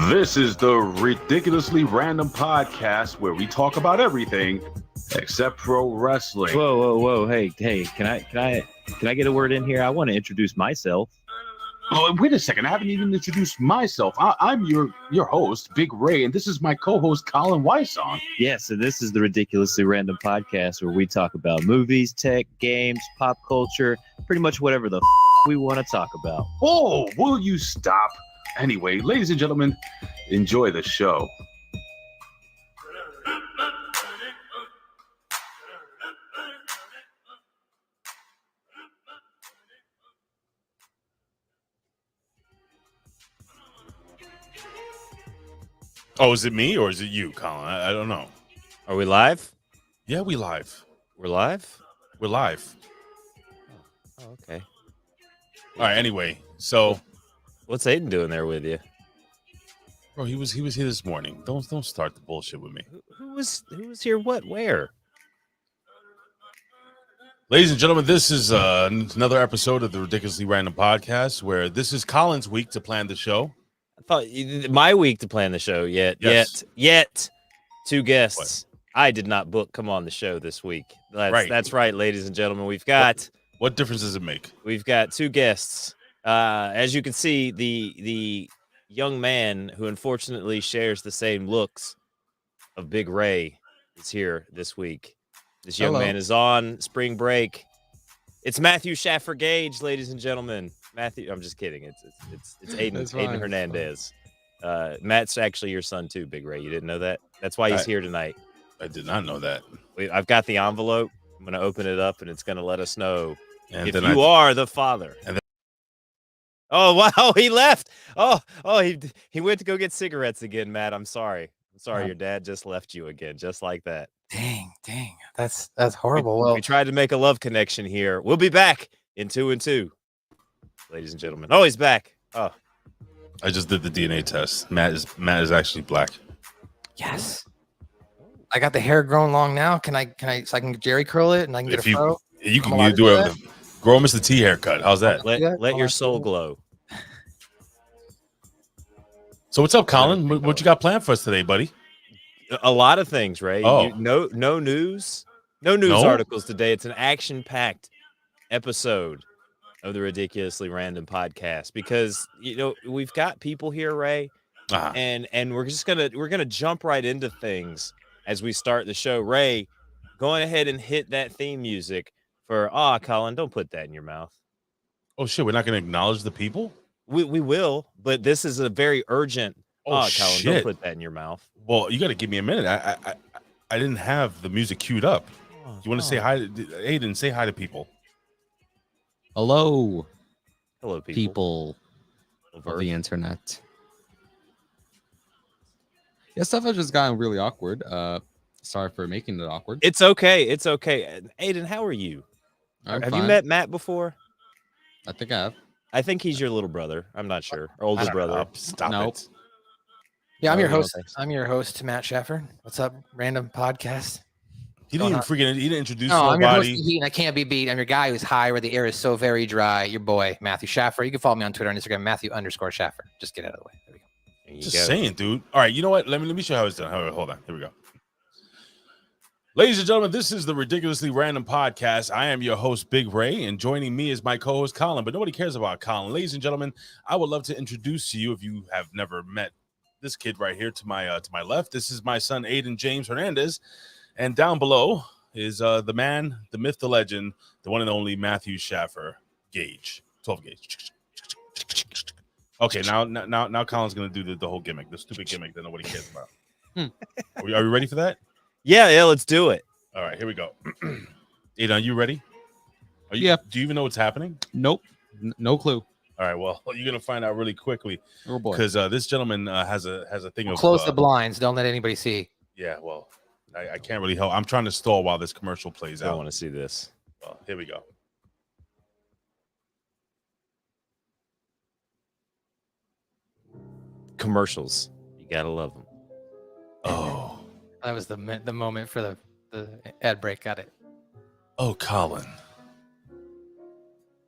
This is the Ridiculously Random Podcast where we talk about everything except pro wrestling. Whoa! Hey! Can I get a word in here? I want to introduce myself. Oh, wait a second! I haven't even introduced myself. I'm your host, Big Ray, and this is my co-host, Colin Weissong. Yes, and this is the Ridiculously Random Podcast where we talk about movies, tech, games, pop culture, pretty much whatever the we want to talk about. Oh, will you stop? Anyway, ladies and gentlemen, enjoy the show. Oh, is it me or is it you, Colin? I don't know. Are we live? Yeah, we live. We're live? We're live. Oh, okay. All right, anyway, so... What's Aidan doing there with you? Bro, he was here this morning. Don't start the bullshit with me. Who was here? What? Where? Ladies and gentlemen, this is another episode of the Ridiculously Random Podcast where this is Colin's week to plan the show. I thought my week to plan the show. Yet 2 guests. What? I did not book come on the show this week. Right. That's right, ladies and gentlemen. We've got What difference does it make? We've got 2 guests. As you can see, the young man who unfortunately shares the same looks of Big Ray is here this week. This young man is on spring break. It's Matthew Shaffer Gage, ladies and gentlemen. Matthew, I'm just kidding. It's Aidan Hernandez. Matt's actually your son too, Big Ray. You didn't know that? That's why he's here tonight. I did not know that. I've got the envelope. I'm going to open it up, and it's going to let us know if then you are the father. Oh, wow, he left. Oh, he went to go get cigarettes again, Matt. I'm sorry. Your dad just left you again, just like that. Dang. That's horrible. We tried to make a love connection here. We'll be back in 2 and 2, ladies and gentlemen. Oh, he's back. Oh, I just did the DNA test. Matt is actually black. Yes. I got the hair grown long now. Can I so I can Jerry curl it and I can get a fro? You can do a grow Mr. T haircut. How's that? Let your soul glow. So what's up, Colin? What you got planned for us today, buddy? A lot of things, Ray. Oh. No news articles today. It's an action-packed episode of the Ridiculously Random Podcast because we've got people here, Ray, and we're gonna jump right into things as we start the show. Ray, going ahead and hit that theme music for Colin. Don't put that in your mouth. Oh shit, we're not gonna acknowledge the people. We will, but this is a very urgent. Colin, shit. don't put that in your mouth. Well, you got to give me a minute. I didn't have the music queued up. You want to say hi to Aidan? Say hi to people. Hello, people of the internet. Yeah, stuff has just gotten really awkward. Sorry for making it awkward. It's okay. Aidan, how are you? Have you met Matt before? I think I have. I think he's your little brother. I'm not sure. Or older brother. Stop it. Yeah, I'm your host. I'm your host, Matt Shaffer. What's up, Random Podcast? He didn't introduce No, I'm your host, nobody. Heat, and I can't be beat. I'm your guy who's high where the air is so very dry. Your boy, Matthew Shaffer. You can follow me on Twitter and Instagram, Matthew_Shaffer. Just get out of the way. There we go. There you Just go. saying, dude. All right, you know what? Let me show you how it's done. Hold on. Here we go. Ladies and gentlemen, this is the Ridiculously Random Podcast. I am your host, Big Ray, and joining me is my co-host, Colin. But nobody cares about Colin. Ladies and gentlemen, I would love to introduce to you, if you have never met this kid right here to my left. This is my son, Aidan James Hernandez, and down below is the man, the myth, the legend, the one and only Matthew Shaffer Gage, 12 Gage. Okay, now Colin's gonna do the whole gimmick, the stupid gimmick that nobody cares about. Are we ready for that? Yeah, let's do it. All right, here we go. Aidan, are you ready? Yeah. Do you even know what's happening? Nope. No clue. All right, well, you're gonna find out really quickly. Oh boy. Because this gentleman has a thing of Close the blinds. Don't let anybody see. Yeah, well, I can't really help. I'm trying to stall while this commercial plays I out. want to see this. Well, here we go. Commercials. You gotta love them. Oh, That was the moment for the ad break. Got it. Oh, Colin.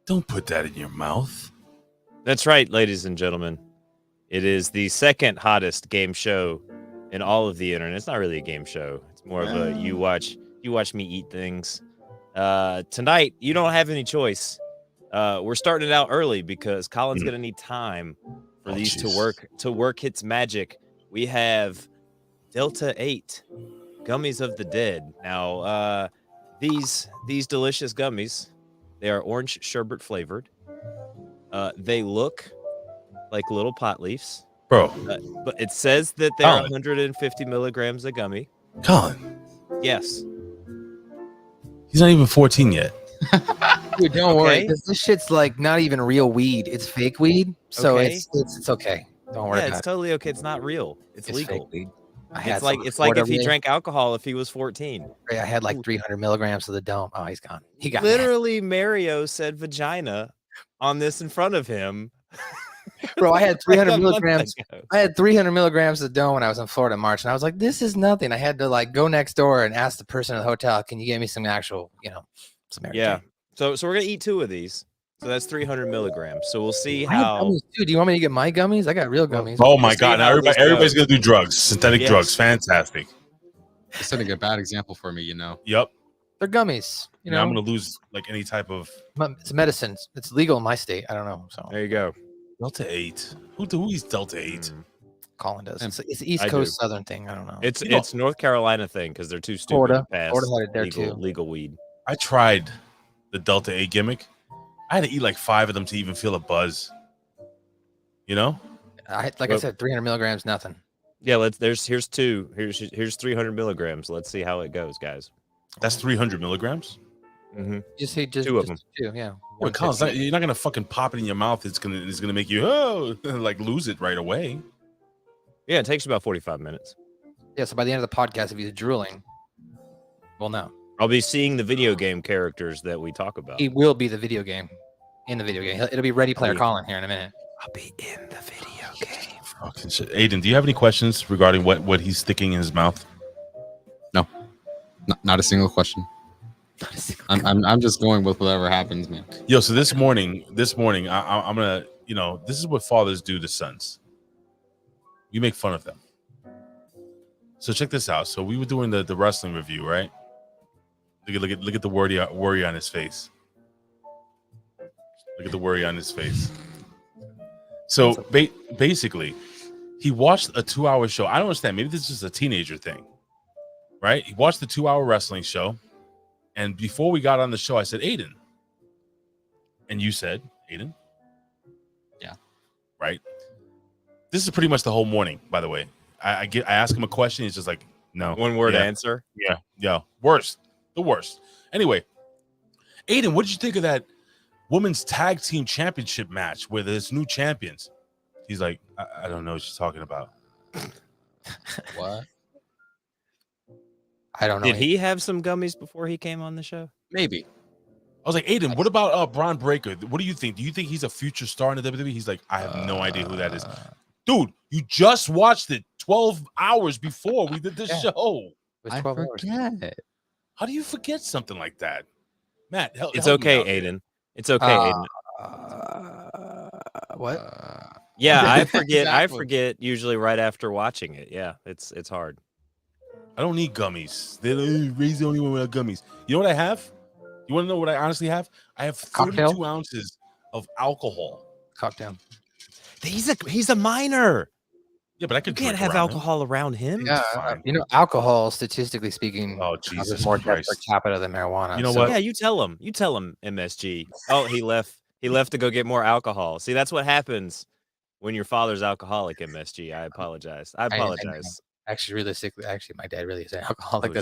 Don't put that in your mouth. That's right, ladies and gentlemen. It is the second hottest game show in all of the internet. It's not really a game show. It's more of a you watch me eat things. Tonight, you don't have any choice. We're starting it out early because Colin's gonna need time for these to work its magic. We have Delta 8 gummies of the dead. Now, these delicious gummies, they are orange sherbet flavored. They look like little pot leaves, Bro. But it says that they're 150 milligrams a gummy. Colin. Yes. He's not even 14 yet. Dude, don't worry. This shit's like not even real weed. It's fake weed. So it's okay. Don't worry. Yeah, it's totally okay. It's not real. It's legal. Fake weed. It's like if he drank alcohol if he was 14. I had like 300 milligrams of the dome. Oh, he's gone. He got literally Mario said vagina on this in front of him. Bro, I had 300 milligrams. I had 300 milligrams of dome when I was in Florida in March, and I was like, "This is nothing." I had to like go next door and ask the person in the hotel, "Can you get me some actual, some air?" Yeah. So we're gonna eat 2 of these. So that's 300 milligrams. So we'll see I have how. gummies too. Do you want me to get my gummies? I got real gummies. Oh my We'll God! Now everybody's gonna do drugs, synthetic drugs. Fantastic. You're setting a bad example for me, you know. Yep. They're gummies. Now I'm gonna lose like any type of. It's medicine. It's legal in my state. I don't know. So There you go. Delta 8. Who eats Delta 8? Colin does. It's an East Coast Southern thing. I don't know. It's North Carolina thing because they're too stupid to pass Florida had it there too. legal weed. I tried the Delta 8 gimmick. I had to eat like 5 of them to even feel a buzz. You know? I said, 300 milligrams, nothing. Yeah, here's 2. Here's 300 milligrams. Let's see how it goes, guys. That's 300 milligrams? Mm-hmm. Just 2 of them. 2, yeah. Well, Colin, you're not gonna fucking pop it in your mouth. It's gonna make you like lose it right away. Yeah, it takes about 45 minutes. Yeah, so by the end of the podcast, if he's drooling, well, no. I'll be seeing the video game characters that we talk about. He will be the video game. In the video game. It'll be Ready Player Colin here in a minute. I'll be in the video game. Fucking shit. Aiden, do you have any questions regarding what he's sticking in his mouth? No. Not a single question. I'm just going with whatever happens, man. Yo, so this morning, I'm gonna, this is what fathers do to sons. You make fun of them. So check this out. So we were doing the wrestling review, right? Look at the worry on his face. Look at the worry on his face. So basically, he watched a 2-hour show. I don't understand. Maybe this is just a teenager thing, right? He watched the 2-hour wrestling show. And before we got on the show, I said, Aiden. And you said, Aiden? Yeah. Right? This is pretty much the whole morning, by the way. I ask him a question. He's just like, no. One word answer? Yeah. Worst. The worst. Anyway, Aiden, what did you think of that women's tag team championship match where there's new champions? He's like, I don't know what you're talking about. What? I don't know. Did he have some gummies before he came on the show? Maybe. I was like, Aiden, what about Braun Breaker? What do you think? Do you think he's a future star in the WWE? He's like, I have no idea who that is. Dude, you just watched it 12 hours before we did this show. I forget. How do you forget something like that? Matt, it's okay, Aiden. It's okay, Aiden. What? Yeah, I forget. Exactly. I forget usually right after watching it. Yeah, it's hard. I don't need gummies. Ray's the only one without gummies. You know what I have? You want to know what I honestly have? I have 32 ounces of alcohol. Cocktail. He's a minor. Yeah, but I could. You can't have alcohol around him. Yeah, alcohol, statistically speaking, Jesus more Christ. death per capita than marijuana. You know what? Yeah, you tell him. You tell him, MSG. Oh, he left. He left to go get more alcohol. See, that's what happens when your father's alcoholic, MSG. I apologize. I apologize. Actually, realistically, my dad really is an alcoholic.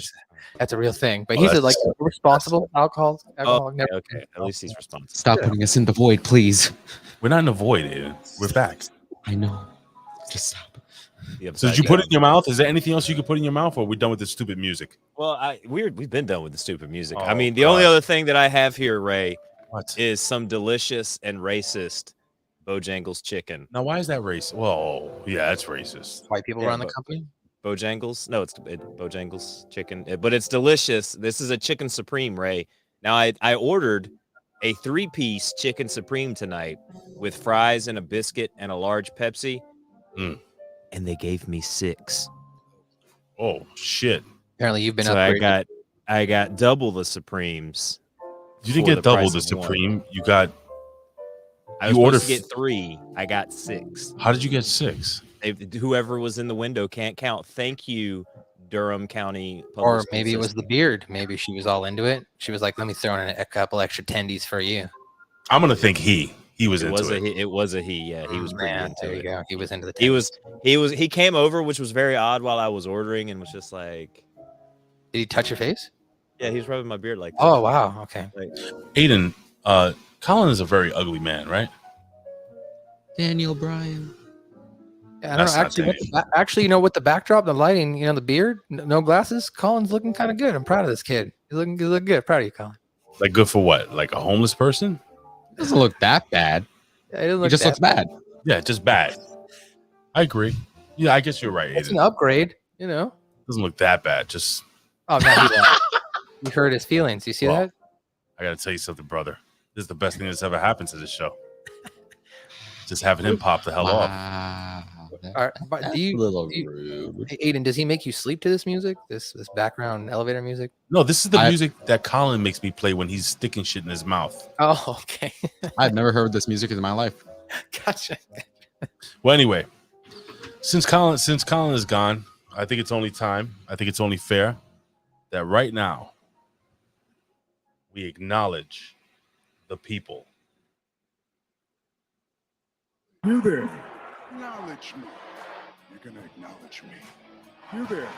That's a real thing. But he's a responsible alcoholic. Okay. At least he's responsible. Stop putting us in the void, please. We're not in the void, Aiden. We're back. I know. Just stop. So did you put it in your mouth? Is there anything else you could put in your mouth, or are we done with this stupid music? Well, we've been done with the stupid music. I mean, the only other thing that I have here, Ray, is some delicious and racist Bojangles chicken. Now, why is that racist? Well, yeah, that's racist. White people run the company. Bojangles. No, it's Bojangles chicken, but it's delicious. This is a chicken supreme, Ray. Now I ordered a 3-piece chicken supreme tonight with fries and a biscuit and a large Pepsi, and they gave me 6. Oh shit! Apparently, you've been So upgraded. I got double the supremes. You didn't for get double price the of one. supreme. You got. I was You ordered supposed to get 3. I got 6. How did you get 6? Whoever was in the window can't count. Thank you, Durham County Public Or School maybe it was the System. beard. Maybe she was all into it. She was like, "Let me throw in a couple extra tendies for you." I'm gonna think he was It into was it. It was a he. Yeah, he was pretty Man, into there you it. go. He was into the. He came over, which was very odd while I was ordering, and was just like, Did he touch your face? yeah, he was rubbing my beard like. Oh wow. Okay. Aidan, Colin is a very ugly man, right? Daniel Bryan. Yeah, I don't know. Actually, you know, with the backdrop, the lighting, you know, the beard, no glasses. Colin's looking kind of good. I'm proud of this kid. He's looking good. Proud of you, Colin. Like good for what? Like a homeless person? Doesn't look that bad. Yeah, he doesn't He look just that looks bad. Yeah, just bad. I agree. Yeah, I guess you're right. It's Aidan. an upgrade, you know. Doesn't look that bad. Just Oh no, he hurt his feelings. You see Well, that? I gotta tell you something, brother. This is the best thing that's ever happened to this show. Just having him pop the hell off. Wow. But That's do you, a little do you- rude. Hey, Aidan, does he make you sleep to this music? This background elevator music? No, this is the music that Colin makes me play when he's sticking shit in his mouth. Oh, okay. I've never heard this music in my life. Gotcha. Well, anyway, since Colin is gone, I think it's only time. I think it's only fair that right now we acknowledge the people. You there. Acknowledge me. You're gonna acknowledge me. You there.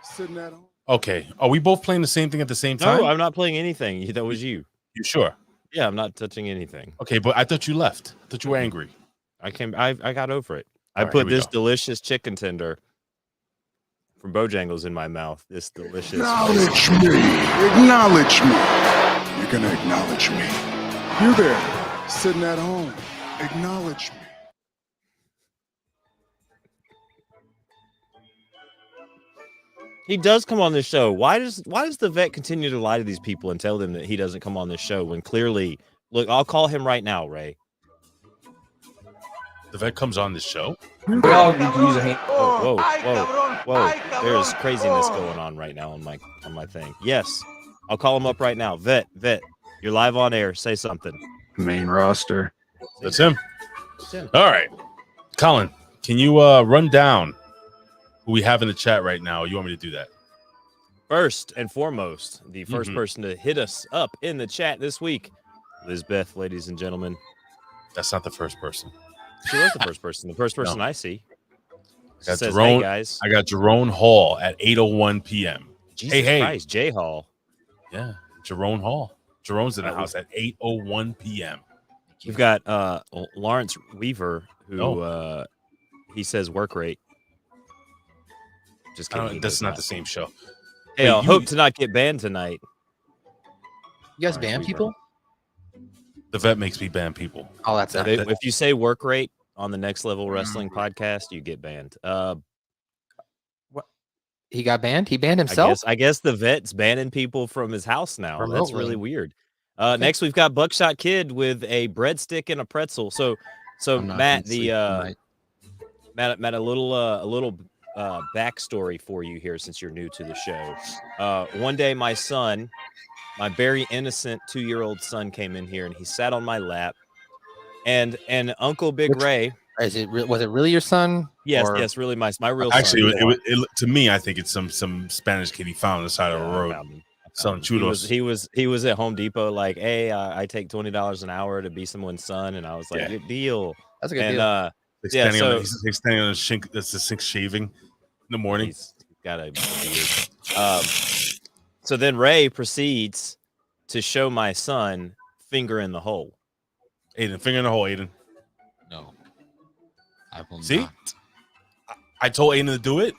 Sitting at home. Okay, are we both playing the same thing at the same time? No, I'm not playing anything. That was you. You sure? Yeah, I'm not touching anything. Okay, but I thought you left. I thought you were angry. I got over it. I All right, put here we this go. delicious chicken tender from Bojangles in my mouth. This delicious. Acknowledge me. Acknowledge me. You're gonna acknowledge me. You there. Sitting at home. Acknowledge me. He does come on this show. Why does the vet continue to lie to these people and tell them that he doesn't come on this show when clearly, look, I'll call him right now, Ray. The vet comes on this show. Whoa. There's craziness going on right now on my thing. Yes, I'll call him up right now. Vet, you're live on air. Say something. Main roster. That's him. It's him. All right, Colin, can you run down who we have in the chat right now? You want me to do that? First and foremost, the first person to hit us up in the chat this week, Lizbeth, ladies and gentlemen. That's not the first person. She was the first person. The first person I see. I got Says, Jerome, hey guys. I got Jerome Hall at 8:01 p.m. Jesus hey. Christ, J Hall. Yeah, Jerome Hall. Jerome's in the house at 8:01 p.m. We've got Lawrence Weaver, who he says work rate. Just kidding. That's not the same show. Hey, I hope to not get banned tonight. You guys ban people? The vet makes me ban people. Oh, that's not If you say work rate on the Next Level Wrestling podcast, you get banned. What? He got banned? He banned himself? I guess the vet's banning people from his house now. Remotely. That's really weird. Next, we've got Buckshot Kid with a breadstick and a pretzel. So Matt, Matt, a little backstory for you here since you're new to the show. One day, my very innocent 2-year-old son came in here and he sat on my lap, and Uncle Big Ray. Was it really your son? Yes, really my real son. Actually, to me, I think it's some Spanish kid he found on the side of the road. Selling churros. He was at Home Depot like, hey, I take $20 an hour to be someone's son, and I was like, good deal. That's a good deal. He's standing on a sink. That's the sink shaving in the morning. He's got a beard. So then Ray proceeds to show my son finger in the hole. Aidan, finger in the hole, Aidan. No, I will See? not. I told Aidan to do it.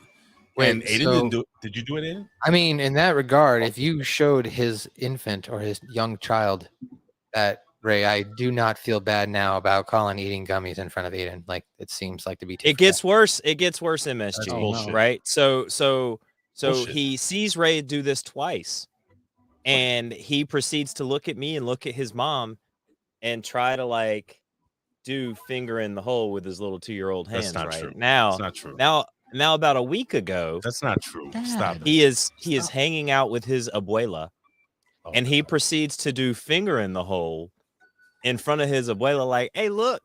And Wait, Aidan didn't do it. Did you do it, Aidan? I mean, in that regard, if you showed his infant or his young child that Ray, I do not feel bad now about Colin eating gummies in front of Aidan. Like it seems like to be. It gets worse. It gets worse, MSG. That's bullshit. Right? So Bullshit. he sees Ray do this twice, and he proceeds to look at me and look at his mom, and try to like do finger in the hole with his little 2-year-old hands. That's not right true. now, That's not true. now about a week ago, That's not true. Stop it. he is hanging out with his abuela, Oh, and he God. proceeds to do finger in the hole in front of his abuela, like, "Hey, look.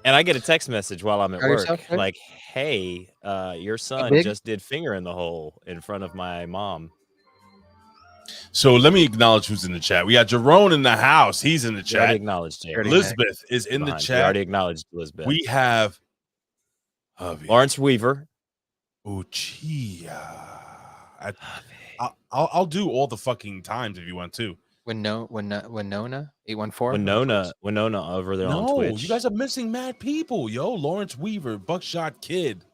And I get a text message while I'm at Proud of work, yourself, Ray? like, "Hey, your son big? just did finger in the hole in front of my mom." So let me acknowledge who's in the chat. We got Jerome in the house. He's in the You already chat. acknowledged Jay. Elizabeth is in the You chat. already acknowledged Elizabeth. We have Javi. Lawrence Weaver. Uchia. I'll do all the fucking times if you want to. Winona 814. Winona over there on No, Twitch. you guys are missing mad people, yo. Lawrence Weaver, Buckshot Kid.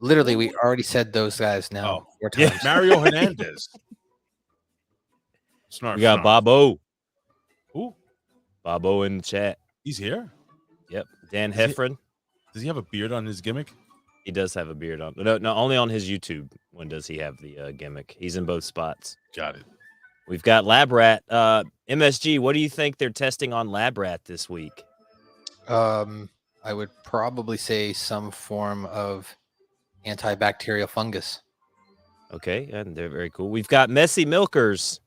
Literally, we already said those guys now. Oh. 4 Yeah. times. Mario Hernandez. Snarf, We got snarf. Bobo. Who? Bobo in the chat. He's here. Yep. Dan Is he- Heffron. Does he have a beard on his gimmick? He does have a beard on. No, only on his YouTube one does he have the gimmick. He's in both spots. Got it. We've got Lab Rat. MSG, what do you think they're testing on Lab Rat this week? I would probably say some form of antibacterial fungus. Okay, and they're very cool. We've got Messy Milkers.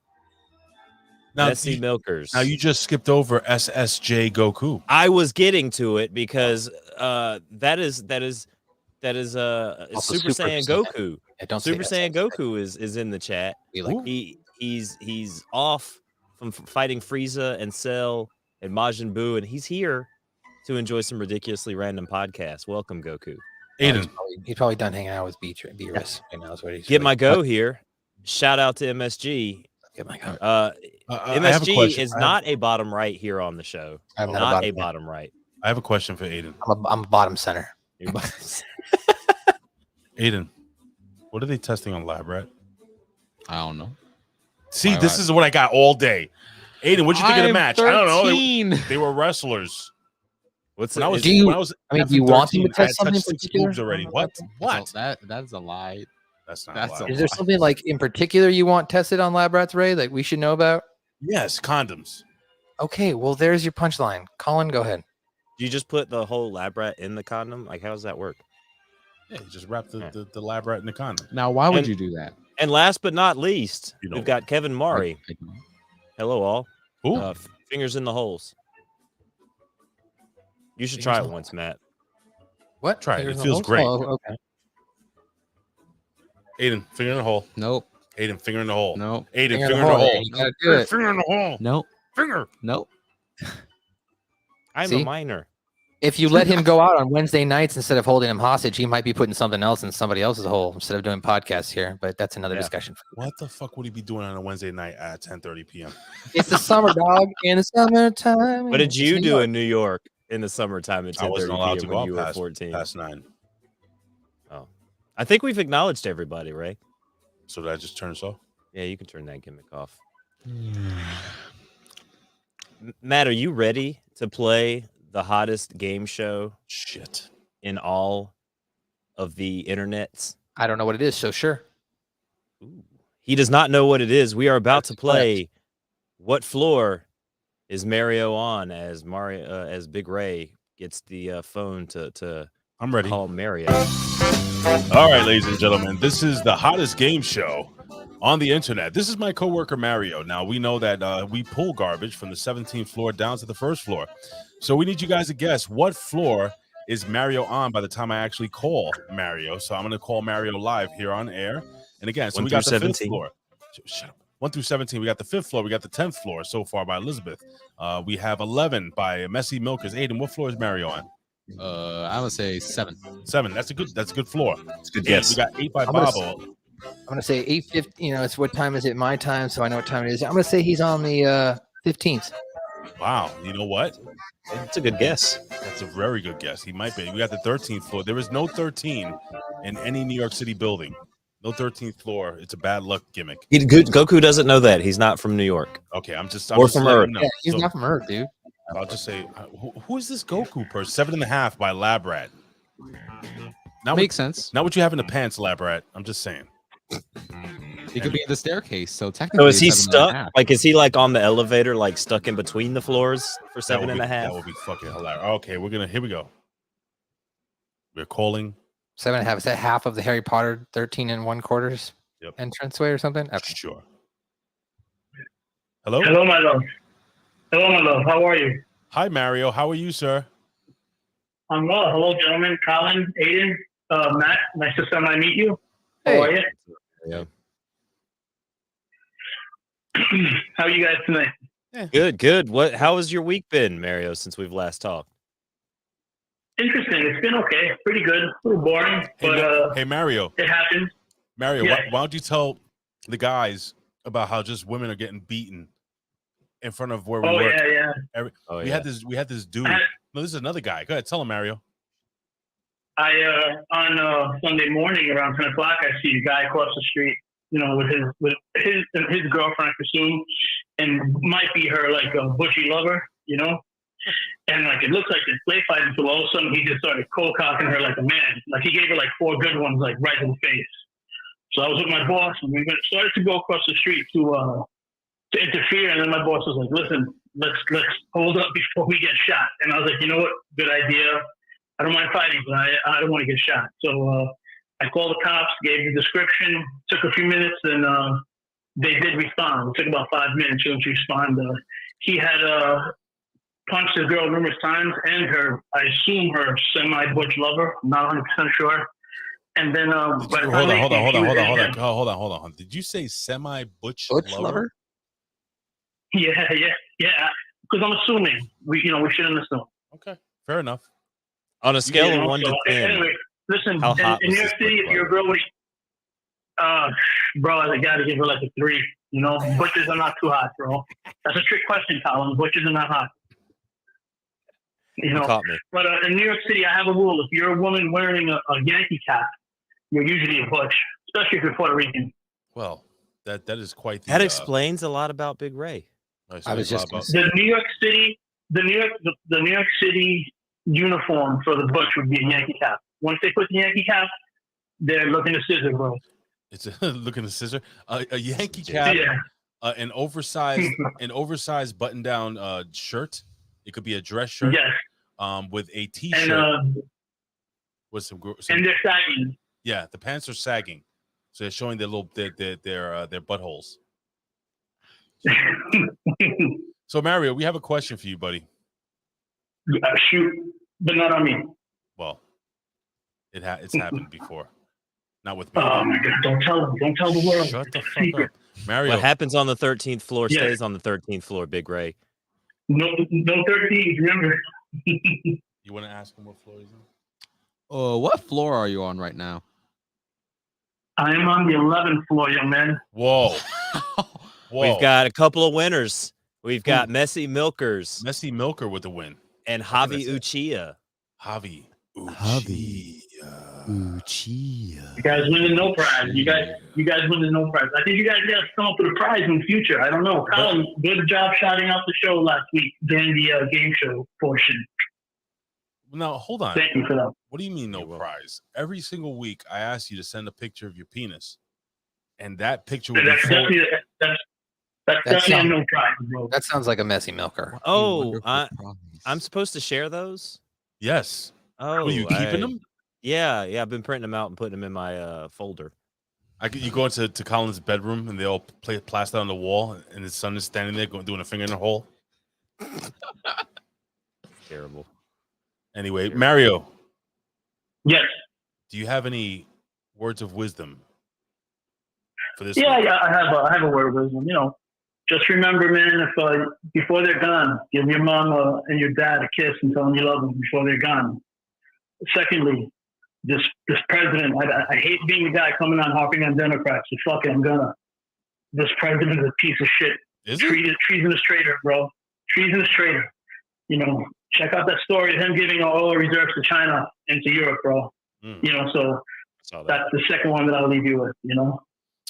Messy Milkers. Now you just skipped over SSJ Goku. I was getting to it because that is Also Super Super Saiyan Saiyan. Goku. Yeah, don't say Super Saiyan that. Goku is in the chat. We like He's off from fighting Frieza and Cell and Majin Buu, and he's here to enjoy some ridiculously random podcasts. Welcome, Goku. Aiden. He's probably done hanging out with Beerus right now. Is what he's Get my go here. Shout out to MSG. Get my go. I have a MSG question. is not a bottom right here on the show. I'm not Not a a bottom bottom right. I have a question for Aiden. I'm a bottom center. You're bottom- Aiden, what are they testing on Lab Rat? I don't know. See, Why, this why? is what I got all day. Aiden, what'd you think of the match? I don't know. They were wrestlers. What's When I was, Do you- when I was I mean, effing do you want them to 13, I had test something touched 6 particular? boobs already. What? What? That's a lie. That's not That's allowed. a Is there something like in particular you want tested on Lab Rats, Ray, that we should know about? Yes, condoms. Okay, well, there's your punchline. Colin, go ahead. Do you just put the whole lab rat in the condom? Like, how does that work? Yeah, you just wrap the Lab Rat in the condom. Now, why would And- you do that? And last but not least, You know we've got Kevin Murray. Hello, all. Ooh. Fingers in the holes. You should try it once, Matt. What? Try it. Fingers It in the feels holes? great. Oh, okay. Aiden, finger in the hole. Nope. Aiden, finger in the hole. Nope. Aiden, Finger finger in the hole. You gotta do it. Finger in the hole. Nope. Finger. Nope. I'm See? a minor. If you let him go out on Wednesday nights instead of holding him hostage, he might be putting something else in somebody else's hole instead of doing podcasts here. But that's another Yeah. discussion. What the fuck would he be doing on a Wednesday night at 10:30 p.m.? It's the summer, dog. In the summertime. What did It's you New do York. in New York in the summertime at I wasn't 10:30 allowed to p.m. go when out you were past 14? past 9. Oh, I think we've acknowledged everybody, Ray. So did I just turn this off? Yeah, you can turn that gimmick off. Matt, are you ready to play the hottest game show Shit. in all of the internets? I don't know what it is, so sure. Ooh. He does not know what it is. We are about to play What Floor is Mario on as as Big Ray gets the phone to I'm ready. call Mario. All right, ladies and gentlemen, this is the hottest game show on the internet. This is my coworker Mario. Now we know that we pull garbage from the 17th floor down to the first floor, so we need you guys to guess what floor is Mario on by the time I actually call Mario. So I'm going to call Mario live here on air. And again, so 1 we got the through 5th 17. floor. Shut up. 1 through 17. We got the 5th floor. We got the 10th floor so far by Elizabeth. We have 11 by Messy Milkers. Aiden, what floor is Mario on? I would say 7. 7. That's a good floor. It's a good 8. guess. We got 8 by I'm gonna Bobo. I'm gonna say 8:50. You know, it's what time is it? My time, so I know what time it is. I'm gonna say he's on the 15th. Wow. You know what? It's a good guess. That's a very good guess. He might be. We got the 13th floor. There is no 13 in any New York City building. No 13th floor. It's a bad luck gimmick. Goku doesn't know that. He's not from New York. Okay, I'm just Or letting from him Earth. know. Yeah, he's So, not from Earth, dude. I'll just say, who is this Goku person? 7.5 by Lab Rat. Makes sense. Not what you have in the pants, Lab Rat. I'm just saying. He could be in the staircase, so technically. So is he it's 7.5. stuck? Like, is he like on the elevator, like stuck in between the floors for 7.5? That would be fucking hilarious. Okay, here we go. We're calling 7.5. Is that half of the Harry Potter 13 1/4 Yep. entranceway or something? Okay. Sure. Hello? Hello, my love. Hello, my love. How are you? Hi, Mario. How are you, sir? I'm well. Hello, gentlemen. Colin, Aidan, Matt. Nice to meet you. How Hey. are you? Yeah. How are you guys tonight? Good. How has your week been, Mario, since we've last talked? Interesting. It's been okay. Pretty good. A little boring, but Hey, Mario. it happens. Mario, Yeah. why don't you tell the guys about how just women are getting beaten in front of where we work? Yeah. We had this dude. No, this is another guy. Go ahead, tell him, Mario. On Sunday morning around 10 o'clock, I see a guy across the street, with his girlfriend, I presume, and might be her like a bushy lover, and like it looks like they're play fighting. So all of a sudden he just started cold cocking her like a man. Like he gave her like 4 good ones, like right in the face. So I was with my boss, and we started to go across the street to interfere, and then my boss was like, "Listen, let's hold up before we get shot." And I was like, "You know what? Good idea. I don't mind fighting, but I don't want to get shot." So I called the cops, gave the description, took a few minutes, and they did respond. It took about 5 minutes to respond. He had punched his girl numerous times, and I assume her semi-butch lover. I'm not 100% sure. And then Hold on. Did you say semi-butch lover? Yeah. Because I'm assuming we shouldn't assume. Okay, fair enough. On a scale of 1 to 10. Anyway, listen. How hot in was New York this City, butch if you're a girl, bro, as a guy, to give her like a 3. Butches are not too hot, bro. That's a trick question, Colin. Butches are not hot. You caught me. But in New York City, I have a rule: if you're a woman wearing a Yankee cap, you're usually a butch, especially if you're Puerto Rican. Well, that is quite the. That explains a lot about Big Ray. I was just the New York City uniform for the butch would be a Yankee cap. Once they put the Yankee cap, they're looking to scissor, bro. It's looking to scissor. A Yankee cap, an oversized button-down shirt. It could be a dress shirt. Yes. With a T-shirt with some and they're sagging. Yeah, the pants are sagging, so they're showing their buttholes. So Mario, we have a question for you, buddy. Shoot, but not on me. Well, it's happened before, not with me. Oh my God! Don't tell the world. Shut the fuck up, Mario. What happens on the 13th floor stays on the 13th floor, Big Ray. No 13s, remember. You want to ask him what floor he's on? What floor are you on right now? I am on the 11th floor, young man. Whoa. We've got a couple of winners. We've got Messy Milkers. Messy Milker with the win. And Javi Uchilla. Javi Uchilla. You guys win the no prize. You guys win the no prize. I think you guys got to come up with a prize in the future. I don't know. Colin, good job shouting out the show last week during the game show portion. Now, hold on. Thank you for that. What do you mean no prize? Every single week, I ask you to send a picture of your penis. And that picture would That's be definitely a no prize, bro. That sounds like a messy milker. Oh, I'm supposed to share those? Yes. Oh, Are you keeping them? Yeah. I've been printing them out and putting them in my folder. You go into Colin's bedroom and they all play plaster on the wall, and his son is standing there doing a finger in the hole. Terrible. Anyway, Mario. Yes. Do you have any words of wisdom for this? Yeah, I have a word of wisdom. Just remember, man, if before they're gone, give your mom and your dad a kiss and tell them you love them before they're gone. Secondly, this president, I hate being the guy coming on harping on Democrats, but fuck it, I'm gonna. This president is a piece of shit. Is he? Treasonous traitor, bro. Treasonous traitor. Check out that story of him giving oil reserves to China and to Europe, bro. So that's the second one that I'll leave you with. You know.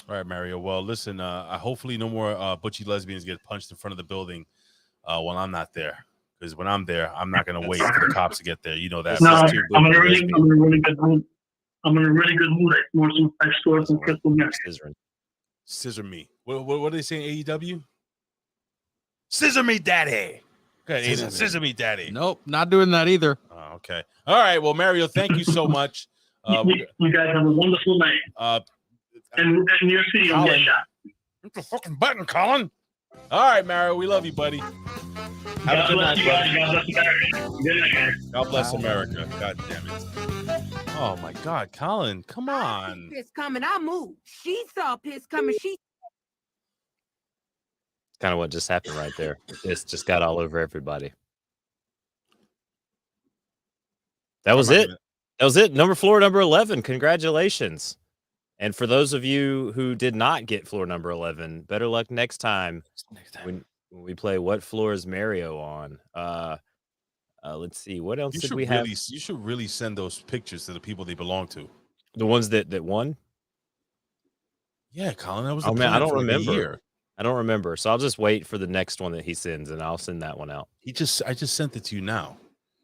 All right, Mario. Well, listen. Hopefully, no more butchy lesbians get punched in front of the building while I'm not there. Because when I'm there, I'm not gonna wait for the cops to get there. You know that. No, I'm in a really good mood. I'm in a really good mood. I scored some crystal meth. Scissor me. What are they saying? AEW? Scissor me, daddy. Okay, Aidan, scissor me, daddy. Nope, not doing that either. Oh, okay. All right. Well, Mario, thank you so much. You guys have a wonderful night. And your city don't get shot. Hit the fucking button, Colin. All right, Mario. We love you, buddy. Have a good night, buddy. God bless America. God damn it. Oh my God, Colin, come on. Piss coming, I moved. She saw piss coming. Kind of what just happened right there. Piss just got all over everybody. That was it. That was it. Floor number 11. Congratulations. And for those of you who did not get floor number 11, better luck next time. When we play What Floor is Mario on? Let's see. What else did we have? You should really send those pictures to the people they belong to. The ones that won? Yeah, Colin. That was I don't remember. I don't remember. So I'll just wait for the next one that he sends, and I'll send that one out. I just sent it to you now.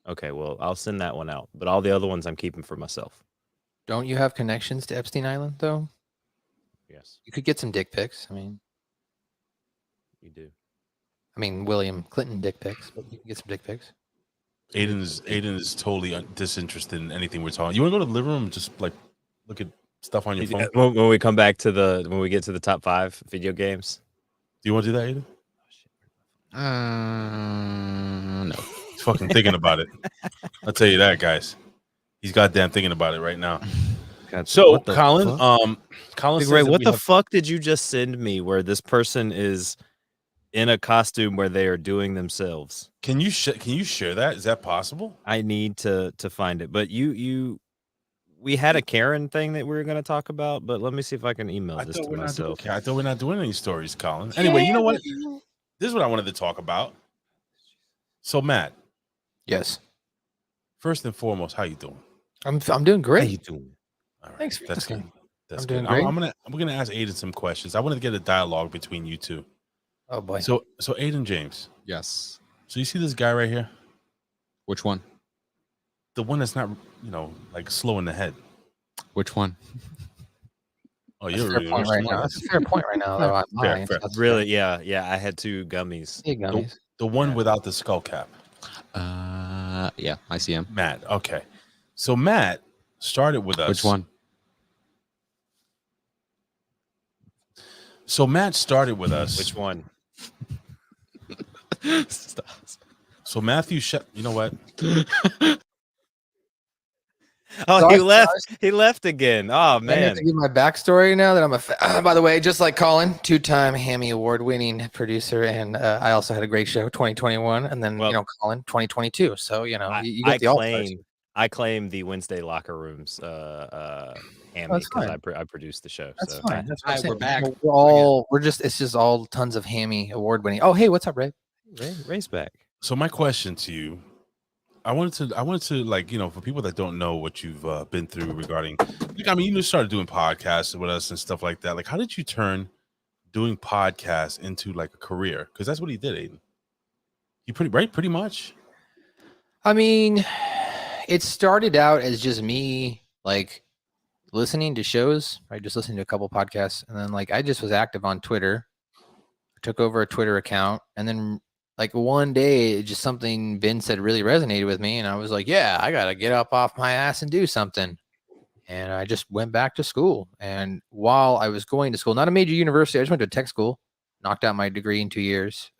Okay, well, I'll send that one out. But all the other ones I'm keeping for myself. Don't you have connections to Epstein Island, though? Yes. You could get some dick pics. I mean, you do. I mean, William Clinton dick pics, but you can get some dick pics. Aidan is totally disinterested in anything we're talking. You want to go to the living room and just like look at stuff on your phone? When we come back to when we get to the top 5 video games. Do you want to do that, Aidan? No. He's fucking thinking about it. I'll tell you that, guys. He's goddamn thinking about it right now. God, so, Colin, Colin, Big Ray, what the fuck did you just send me? Where this person is in a costume where they are doing themselves? Can you share that? Is that possible? I need to find it. But we had a Karen thing that we were going to talk about. But let me see if I can email this to myself. I thought we're not doing any stories, Colin. Anyway, you know what? This is what I wanted to talk about. So, Matt. Yes. First and foremost, how you doing? I'm doing great. How you doing? All right. Thanks. That's good. That's I'm good. doing great. I'm gonna ask Aidan some questions. I want to get a dialogue between you two. Oh boy. So Aidan James. Yes. So you see this guy right here? Which one? The one that's not, like slow in the head. Which one? Oh, That's a fair point right now. That's a fair point right now. Though. Fair. Really? Yeah. I had 2 gummies. Hey, gummies. The one without the skull cap. Yeah, I see him. Matt. Okay. So Matt started with us. Which one? So Matt started with us. Which one? So Matthew, you know what? Oh, So he left. He left again. Oh I need man. to give my backstory now that I'm by the way, just like Colin, 2-time Hammy Award-winning producer, and I also had a great show 2021, and then Colin 2022. So you get the all-stars. I claim the Wednesday locker rooms Hammy because I produced the show. That's so. fine. That's what I'm We're saying. back. It's just all tons of Hammy Award-winning. Oh, hey, what's up, Ray? Ray's back. So my question to you, I wanted to for people that don't know what you've been through regarding, you just started doing podcasts with us and stuff like that. Like, how did you turn doing podcasts into like a career? Because that's what he did, Aidan. You pretty much. I mean, it started out as just me like listening to shows, right? Just listening to a couple podcasts, and then I just was active on Twitter. I took over a Twitter account, and then one day, just something Ben said really resonated with me, and I was like, yeah, I got to get up off my ass and do something. And I just went back to school. And while I was going to school, not a major university, I just went to tech school, knocked out my degree in 2 years,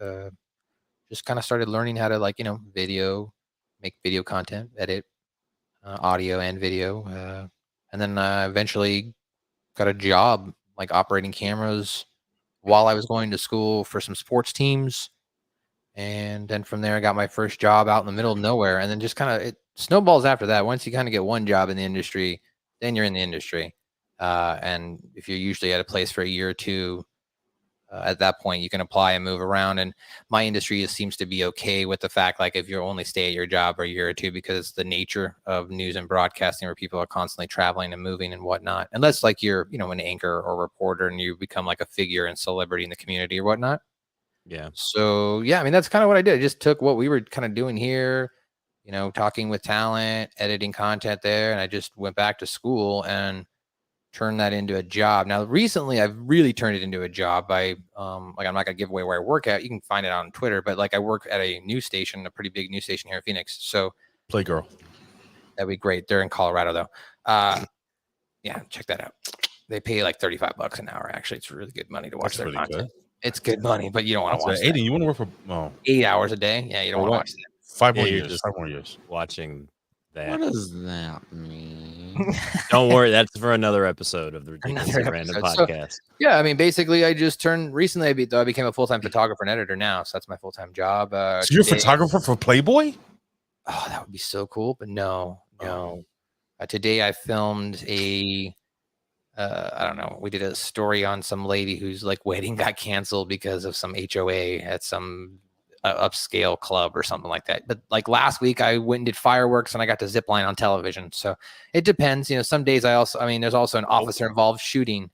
just kind of started learning how to make video content, edit audio and video. And then eventually got a job operating cameras while I was going to school for some sports teams. And then from there, I got my first job out in the middle of nowhere. And then just it snowballs after that. Once you kind of get one job in the industry, then you're in the industry. And if you're usually at a place for a year or two, at that point you can apply and move around. And my industry seems to be okay with the fact, like if you only stay at your job for a year or two, because the nature of news and broadcasting where people are constantly traveling and moving and whatnot, unless like you're, an anchor or reporter and you become like a figure and celebrity in the community or whatnot. Yeah. So yeah, I mean, that's kind of what I did. I just took what we were kind of doing here, talking with talent, editing content there. And I just went back to school and turn that into a job. Now, recently, I've really turned it into a job by, I'm not gonna give away where I work at. You can find it on Twitter, but like I work at a news station, a pretty big news station here in Phoenix. So Playgirl. that'd be great. They're in Colorado though. Yeah, check that out. They pay like $35 an hour. Actually, it's really good money to watch their content. It's good money, but you don't want to watch Aidan, you want to work for 8 hours a day? Yeah, you don't want to watch that. 5 more you're years. just 5 more years. Watching that. What does that mean? Don't worry, that's for another episode of the Ridiculously Random Podcast. Yeah, I mean, basically, I just recently I became a full-time photographer and editor now, so that's my full-time job. So you're a photographer for Playboy? Oh, that would be so cool, but no. Today I filmed I don't know. We did a story on some lady whose like wedding got canceled because of some HOA at some upscale club or something like that. But like last week I went and did fireworks and I got to zip line on television. So it depends. Some days there's also an officer involved shooting.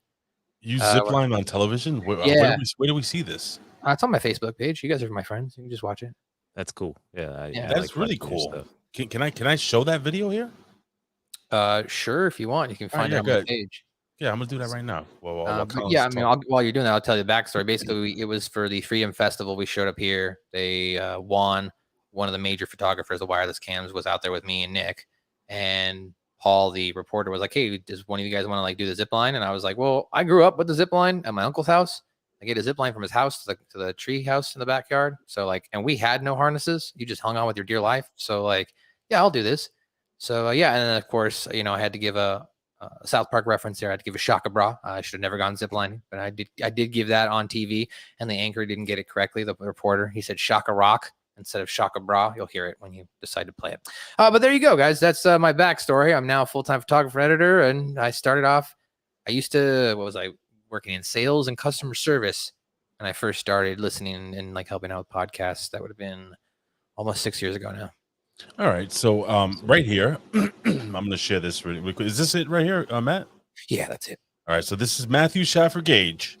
You zip line on television? Where do we see this? It's on my Facebook page. You guys are my friends. You can just watch it. That's cool. Yeah. That's really cool. Can I show that video here? Sure. If you want, you can find it on my page. Yeah, I'm gonna do that right now. While you're doing that, I'll tell you the backstory. Basically, it was for the Freedom Festival. We showed up here. They won. One of the major photographers, the wireless cams, was out there with me and Nick. And Paul, the reporter, was like, "Hey, does one of you guys want to like do the zip line?" And I was like, "Well, I grew up with the zip line at my uncle's house. I get a zip line from his house to the tree house in the backyard. So like, and we had no harnesses. You just hung on with your dear life. So like, yeah, I'll do this. So yeah, and then of course, I had to give a South Park reference there. I had to give a Shaka Bra. I should have never gone ziplining, but I did give that on TV, and the anchor didn't get it correctly. The reporter, he said Shaka Rock instead of Shaka Bra. You'll hear it when you decide to play it. But there you go, guys. That's my backstory. I'm now a full-time photographer editor, and I started off. I used to working in sales and customer service, and I first started listening and like helping out with podcasts. That would have been almost 6 years ago now. All right, so right here, I'm going to share this really quick. Is this it right here, Matt? Yeah, that's it. All right, so this is Matthew Shaffer Gage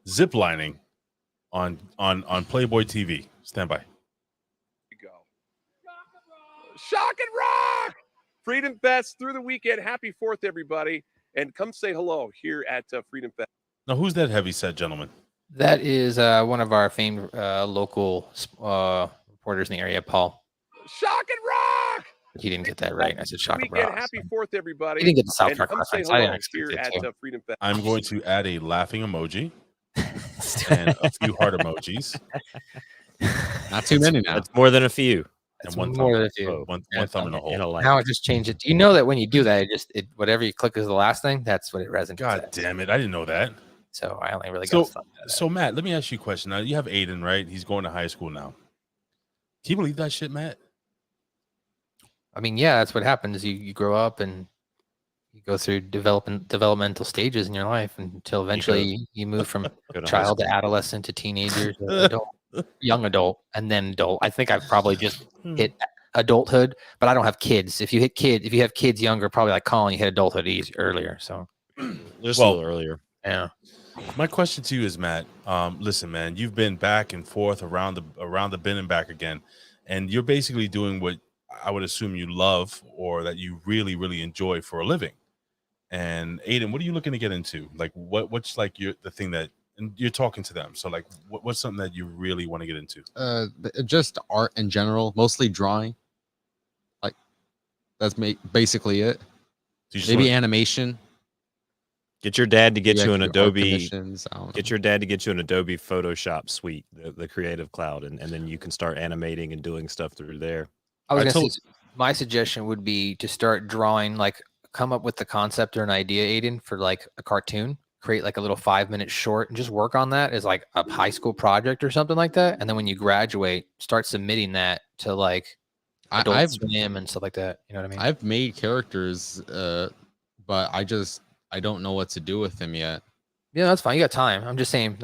ziplining on Playboy TV. Stand by. Go. Shock and rock! Freedom Fest through the weekend. Happy 4th, everybody. And come say hello here at Freedom Fest. Now, who's that heavyset gentleman? That is one of our famed local reporters in the area, Paul. Shock and rock! He didn't get that right. I said shock and rock. Happy 4th, everybody. He didn't get the South Park reference. I didn't here at Freedom Fest. I'm going to add a laughing emoji and a few heart emojis. Not too many now. That's more than a few. And one more thumb, than a few. one thumb in a hole. Now I just changed it. Do you know that when you do that, whatever you click is the last thing? That's what it resonates. God damn it! I didn't know that. So I only really got stuff. So Matt, let me ask you a question. Now you have Aidan, right? He's going to high school now. Can you believe that shit, Matt? I mean, yeah, that's what happens. You grow up and you go through developmental stages in your life until eventually you move from child to adolescent to teenager to adult, young adult, and then adult. I think I've probably just hit adulthood, but I don't have kids. If you have kids younger, probably like Colin, you hit adulthood earlier. So just a little earlier. Yeah. My question to you is, Matt, listen, man, you've been back and forth around the bend and back again, and you're basically doing what I would assume you love or that you really, really enjoy for a living. And Aidan, what are you looking to get into? Like what's like the thing that, and you're talking to them. So like what's something that you really want to get into? Just art in general, mostly drawing. Like that's basically it. Maybe animation. Get your dad to get you an Adobe. Get your dad to get you an Adobe Photoshop suite, the Creative Cloud, and then you can start animating and doing stuff through there. I was gonna say, my suggestion would be to start drawing, like come up with the concept or an idea, Aidan, for like a cartoon, create like a little 5-minute short and just work on that as like a high school project or something like that. And then when you graduate, start submitting that to like Adult Swim and stuff like that. You know what I mean? I've made characters, but I don't know what to do with them yet. Yeah, that's fine. You got time. I'm just saying.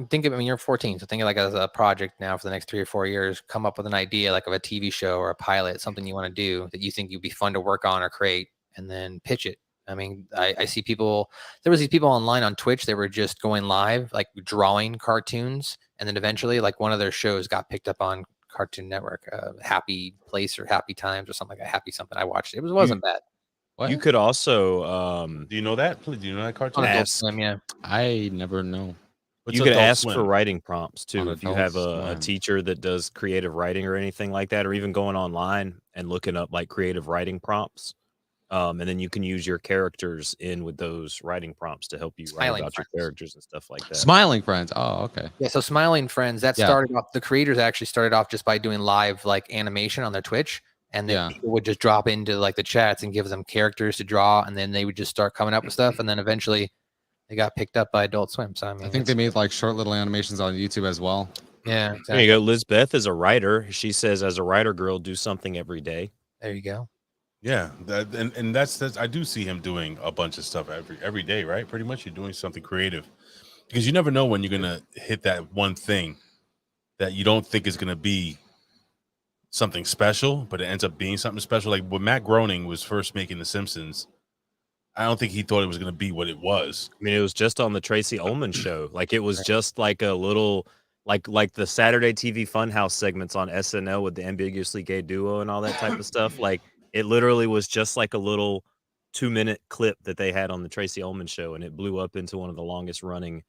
Think of. I mean, you're 14, so think of like as a project now for the next 3 or 4 years. Come up with an idea like of a TV show or a pilot, something you want to do that you think you'd be fun to work on or create, and then pitch it. I mean, I see people. There was these people online on Twitch. They were just going live, like drawing cartoons, and then eventually, like one of their shows got picked up on Cartoon Network, Happy Place or Happy Times or something like a Happy something. I watched it. It wasn't bad. You could also Do you know that? Do you know that cartoon? On Adult ask. Swim, yeah. I never know. What's You could Adult ask Swim? for writing prompts too. On If you Adult have a Swim. teacher that does creative writing or anything like that, or even going online and looking up like creative writing prompts. And then you can use your characters in with those writing prompts to help you write Smiling about Friends. your characters and stuff like that. Smiling Friends. Oh, okay. Yeah, so Smiling Friends, that Yeah. started off, the creators actually started off just by doing live like animation on their Twitch. And then Yeah. people would just drop into like the chats and give them characters to draw. And then they would just start coming up with stuff. And then eventually they got picked up by Adult Swim. So I mean, I think they made like short little animations on YouTube as well. yeah, There exactly. you go. Lizbeth is a writer. She says, as a writer girl, do something every day. There you go. Yeah, and that's I do see him doing a bunch of stuff every day, right? Pretty much, you're doing something creative because you never know when you're gonna hit that one thing that you don't think is gonna be something special, but it ends up being something special. Like when Matt Groening was first making The Simpsons, I don't think he thought it was gonna be what it was. I mean, it was just on the Tracy Ullman show. Like it was just like a little, like the Saturday TV Funhouse segments on SNL with the ambiguously gay duo and all that type of stuff. Like it literally was just like a little 2-minute clip that they had on the Tracy Ullman show, and it blew up into one of the longest running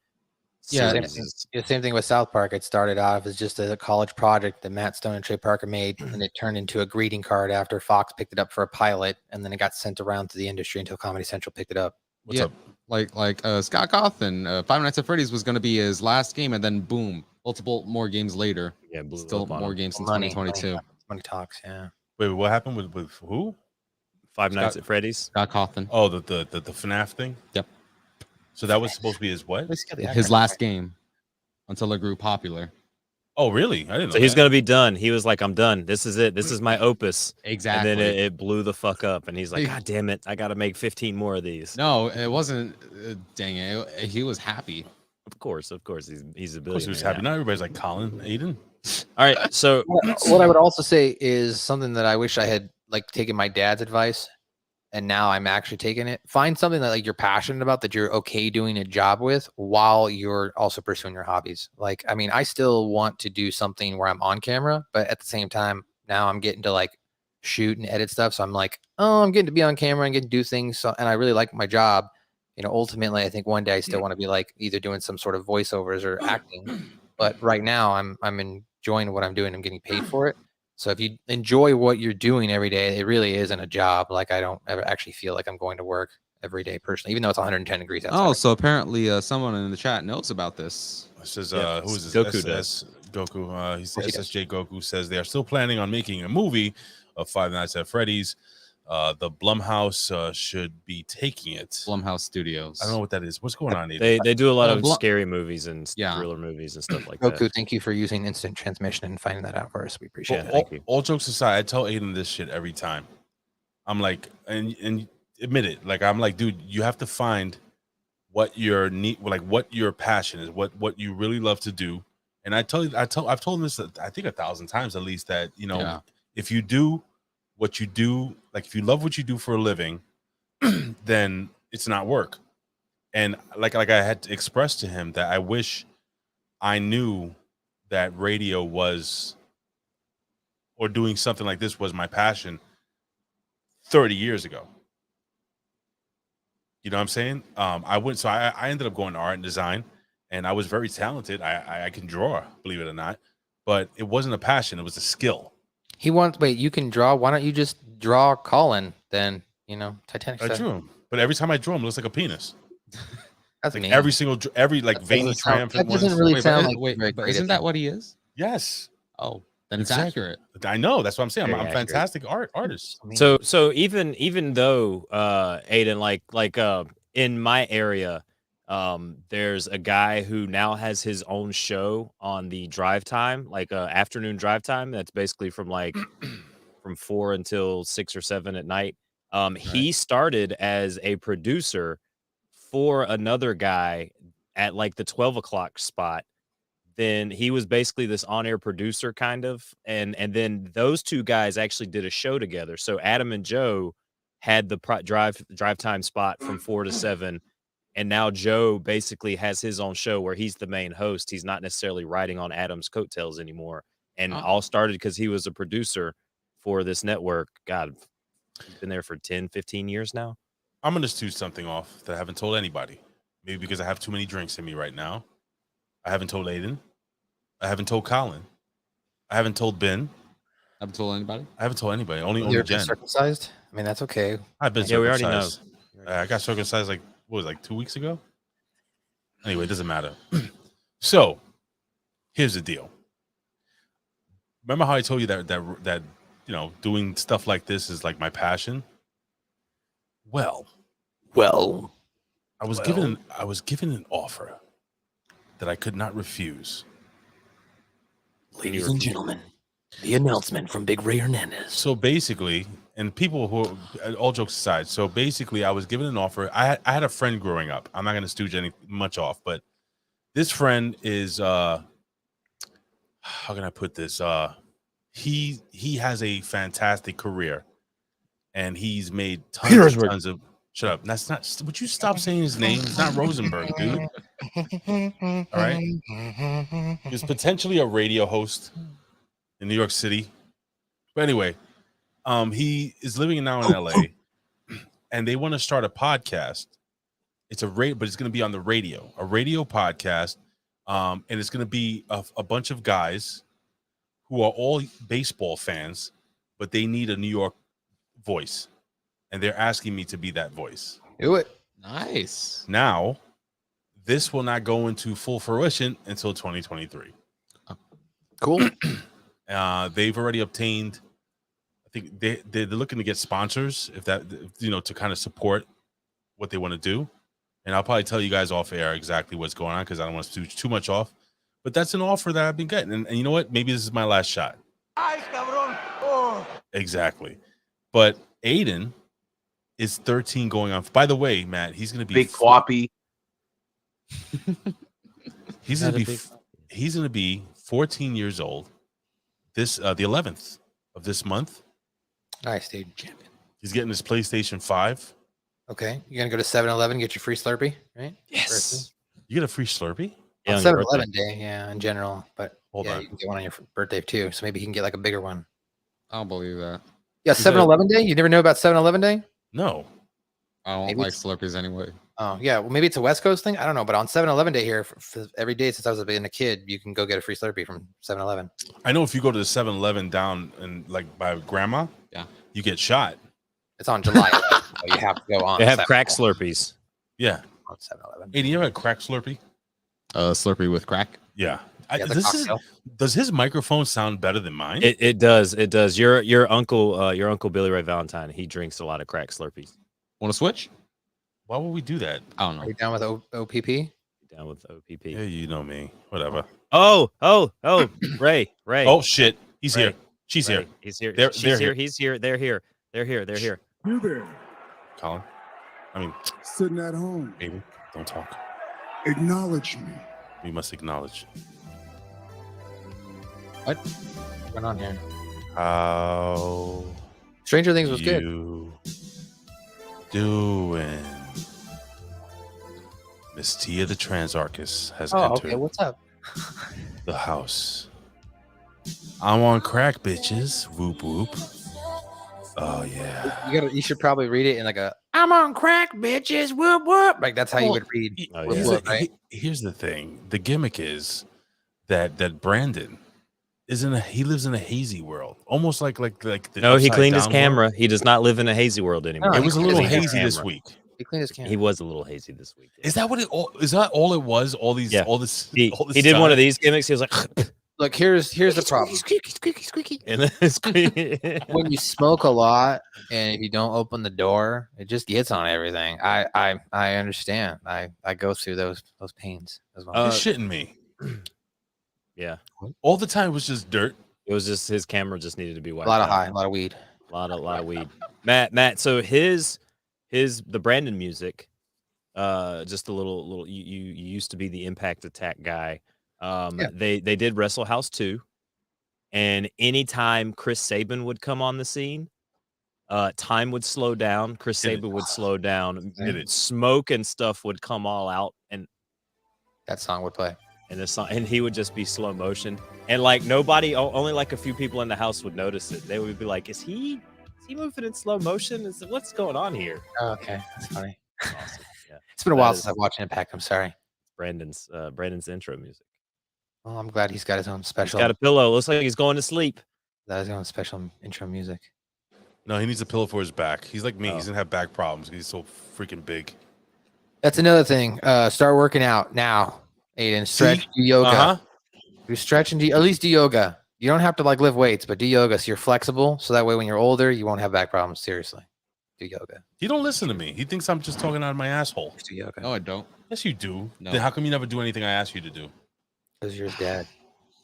Yeah, series. Yeah, same thing with South Park. It started off as just a college project that Matt Stone and Trey Parker made, and it turned into a greeting card after Fox picked it up for a pilot, and then it got sent around to the industry until Comedy Central picked it up. What's Yeah. up? Like Scott Cawthon, Five Nights at Freddy's was going to be his last game, and then boom, multiple more games later. Yeah, blew Still up on more him. games in Money 2022. Money talks, yeah. Wait, what happened with who? Five Nights Scott- at Freddy's. Scott Cawthon, Oh, the FNAF thing. Yep. So that was supposed to be his what? his last game until it grew popular. Oh, really? I didn't know. So he's that. gonna be done. He was like, "I'm done. This is it. This is my opus." Exactly. And then it blew the fuck up, and he's like, Hey. "God damn it! I got to make 15 more of these." No, it wasn't. Dang it, he was happy. Of course, he's a Of course, he was billionaire happy. now. Not everybody's like Colin, Aiden. All right, so What I would also say is something that I wish I had like taken my dad's advice, and now I'm actually taking it. Find something that like you're passionate about, that you're okay doing a job with while you're also pursuing your hobbies. Like, I mean, I still want to do something where I'm on camera, but at the same time, now I'm getting to like shoot and edit stuff. So I'm like, oh, I'm getting to be on camera and get to do things. So, and I really like my job. You know, ultimately, I think one day I still want to be like either doing some sort of voiceovers or acting. But right now, I'm enjoying what I'm doing. I'm getting paid for it. So if you enjoy what you're doing every day, it really isn't a job. Like I don't ever actually feel like I'm going to work every day personally, even though it's 110 degrees outside. Oh, so apparently someone in the chat knows about this. It says, Yeah, who is this? Goku SS Goku. He says He does. SSJ Goku says they are still planning on making a movie of Five Nights at Freddy's. The Blumhouse should be taking it. Blumhouse Studios. I don't know what that is. What's going on, Aiden? they do a lot of Blu- scary movies and Yeah. thriller movies and stuff like Goku, that. thank you for using instant transmission and finding that out for us. We appreciate Yeah, it. thank you. All jokes aside, I tell Aiden this shit every time. I'm like, and admit it, like I'm like, dude, you have to find what your need, like what your passion is, what you really love to do. And I've told him this, I think 1,000 times at least, that you know, Yeah. if you do what you do, like if you love what you do for a living, then it's not work. And like I had to express to him that I wish I knew that radio was, or doing something like this was my passion 30 years ago. You know what I'm saying? I ended up going to art and design, and I was very talented. I can draw, believe it or not, but it wasn't a passion. It was a skill. Wait, you can draw. Why don't you just draw Colin then? You know, Titanic. I stuff. drew him, but every time I drew him, it looks like a penis. That's Like mean. every like That veiny doesn't sound- triumphant that doesn't ones. really Wait, sound but, like wait, very but creative isn't that thing. what he is? Yes, Oh, then it's Exactly. accurate. I know. That's what I'm saying. Very I'm a accurate. fantastic artist. I mean, So even though Aiden, like in my area, there's a guy who now has his own show on the drive time, like afternoon drive time. That's basically from like from 4 until 6 or 7 at night. He started as a producer for another guy at like the 12 o'clock spot, then he was basically this on-air producer kind of, and then those two guys actually did a show together. So Adam and Joe had the drive time spot from 4 to 7, and now Joe basically has his own show where he's the main host. He's not necessarily riding on Adam's coattails anymore, and all started because he was a producer for this network. God, he's been there for 10, 15 years now. I'm going to stew something off that I haven't told anybody. Maybe because I have too many drinks in me right now. I haven't told Aidan. I haven't told Colin. I haven't told Ben. I haven't told anybody. I haven't told anybody. Only You're Jen. circumcised? I mean, that's okay. I've been Yeah, we already know. circumcised. I got circumcised like 2 weeks ago. Anyway, it doesn't matter. So, here's the deal. Remember how I told you that doing stuff like this is like my passion? Well, I was given an offer that I could not refuse. Ladies and gentlemen, the announcement from Big Ray Hernandez. So basically, and people who, all jokes aside, so basically I was given an offer. I had a friend growing up. I'm not going to stooge much off, but this friend is, how can I put this? He has a fantastic career, and he's made tons of. Shut up. That's not. Would you stop saying his name? It's not Rosenberg, dude. All right. He's potentially a radio host in New York City. But anyway, he is living now in LA, and they want to start a podcast. It's but it's going to be on the radio, a radio podcast, and it's going to be a bunch of guys who are all baseball fans, but they need a New York voice. And they're asking me to be that voice. Do it. Nice. Now, this will not go into full fruition until 2023. Cool. They've already obtained, I think they're looking to get sponsors, to kind of support what they want to do. And I'll probably tell you guys off air exactly what's going on because I don't want to do too much off. But that's an offer that I've been getting. And you know what? Maybe this is my last shot. Exactly. But Aidan is 13 going on. By the way, Matt, he's going to be big floppy. He's going to be 14 years old. This the 11th of this month. Nice, dude. Champion. He's getting his PlayStation 5. Okay, you're gonna go to 7-Eleven, get your free Slurpee, right? Yes. You get a free Slurpee? Yeah, On 7-Eleven day, yeah, in general. But Hold on. you can get one on your birthday too. So maybe you can get like a bigger one. I don't believe that. Yeah, 7-Eleven day. You never know about 7-Eleven day? No. I don't Maybe like it's- Slurpees anyway. Oh yeah, well maybe it's a West Coast thing. I don't know, but on 7-Eleven day here, for every day since I was being a kid, you can go get a free Slurpee from 7-Eleven. I know if you go to the 7-Eleven down and like by grandma, Yeah. you get shot. It's on July 11th, so you have to go on. They have 7-Eleven. crack Slurpees. Yeah. On 7-Eleven. Hey, do you ever had crack Slurpee? Slurpee with crack. Yeah. Yeah, the cocktail. Does his microphone sound better than mine? It does. It does. Your uncle Billy Ray Valentine, he drinks a lot of crack Slurpees. Want to switch? Why would we do that? I don't Are know. you down with OPP? Down with OPP. Yeah, you know me. Whatever. Oh, Ray. Oh shit. He's Ray, here. She's Ray, here. He's here. They're She's here. here. He's here. They're here. They're here. You there, Colin. I mean, sitting at home. baby, don't talk. Acknowledge me. We must acknowledge. What's going on here? How Stranger Things was good. you doing? Miss Tia the Transarchus has Oh, entered okay. What's up? the house. I'm on crack, bitches. Whoop whoop. Oh yeah. You should probably read it in like a I'm on crack, bitches. Whoop whoop. Like that's how you would read. Oh, whoop, yeah. whoop, right? Here's the thing. The gimmick is that Brandon he lives in a hazy world, almost like the No, he upside cleaned his down camera. world. He does not live in a hazy world anymore. No, It he was a cleaned little his hazy this camera. week. He cleaned his camera. He was a little hazy this week. Is that what it all? Is that all it was? All these, Yeah. all this. He all this did one time? of these gimmicks. He was like, Look, here's the problem. squeaky, and then squeaky. When you smoke a lot and if you don't open the door, it just gets on everything. I understand. I go through those pains as well. You're shitting me. Yeah, All the time was just dirt. it was just his camera just needed to be a wiped. lot of out. high, a lot of weed. A lot of weed. Matt. So the Brandon music Just a little. You used to be the Impact Attack guy. Yeah. They did Wrestle House 2, and anytime Chris Sabin would come on the scene, time would slow down. Chris Sabin would slow down. Smoke and stuff would come all out, and that song would play. And the song, and he would just be slow motion, and like nobody, only like a few people in the house would notice it. They would be like, "Is he moving in slow motion? What's going on here?" Oh, okay, that's funny. Awesome. Yeah, it's been a while since I've watched Impact. I'm sorry. Brandon's intro music. Well, I'm glad he's got his own special. He's got a pillow. Looks like he's going to sleep. That is his own special intro music. No, he needs a pillow for his back. He's like me. He's gonna have back problems. He's so freaking big. That's another thing. Start working out now. Aiden, stretch, do yoga. Do stretch and at least do yoga. You don't have to like lift weights, but do yoga so you're flexible. So that way, when you're older, you won't have back problems. Seriously, do yoga. He don't listen to me. He thinks I'm just talking out of my asshole. Do yoga. No, I don't. Yes, you do. No. Then how come you never do anything I ask you to do? Because you're his dad.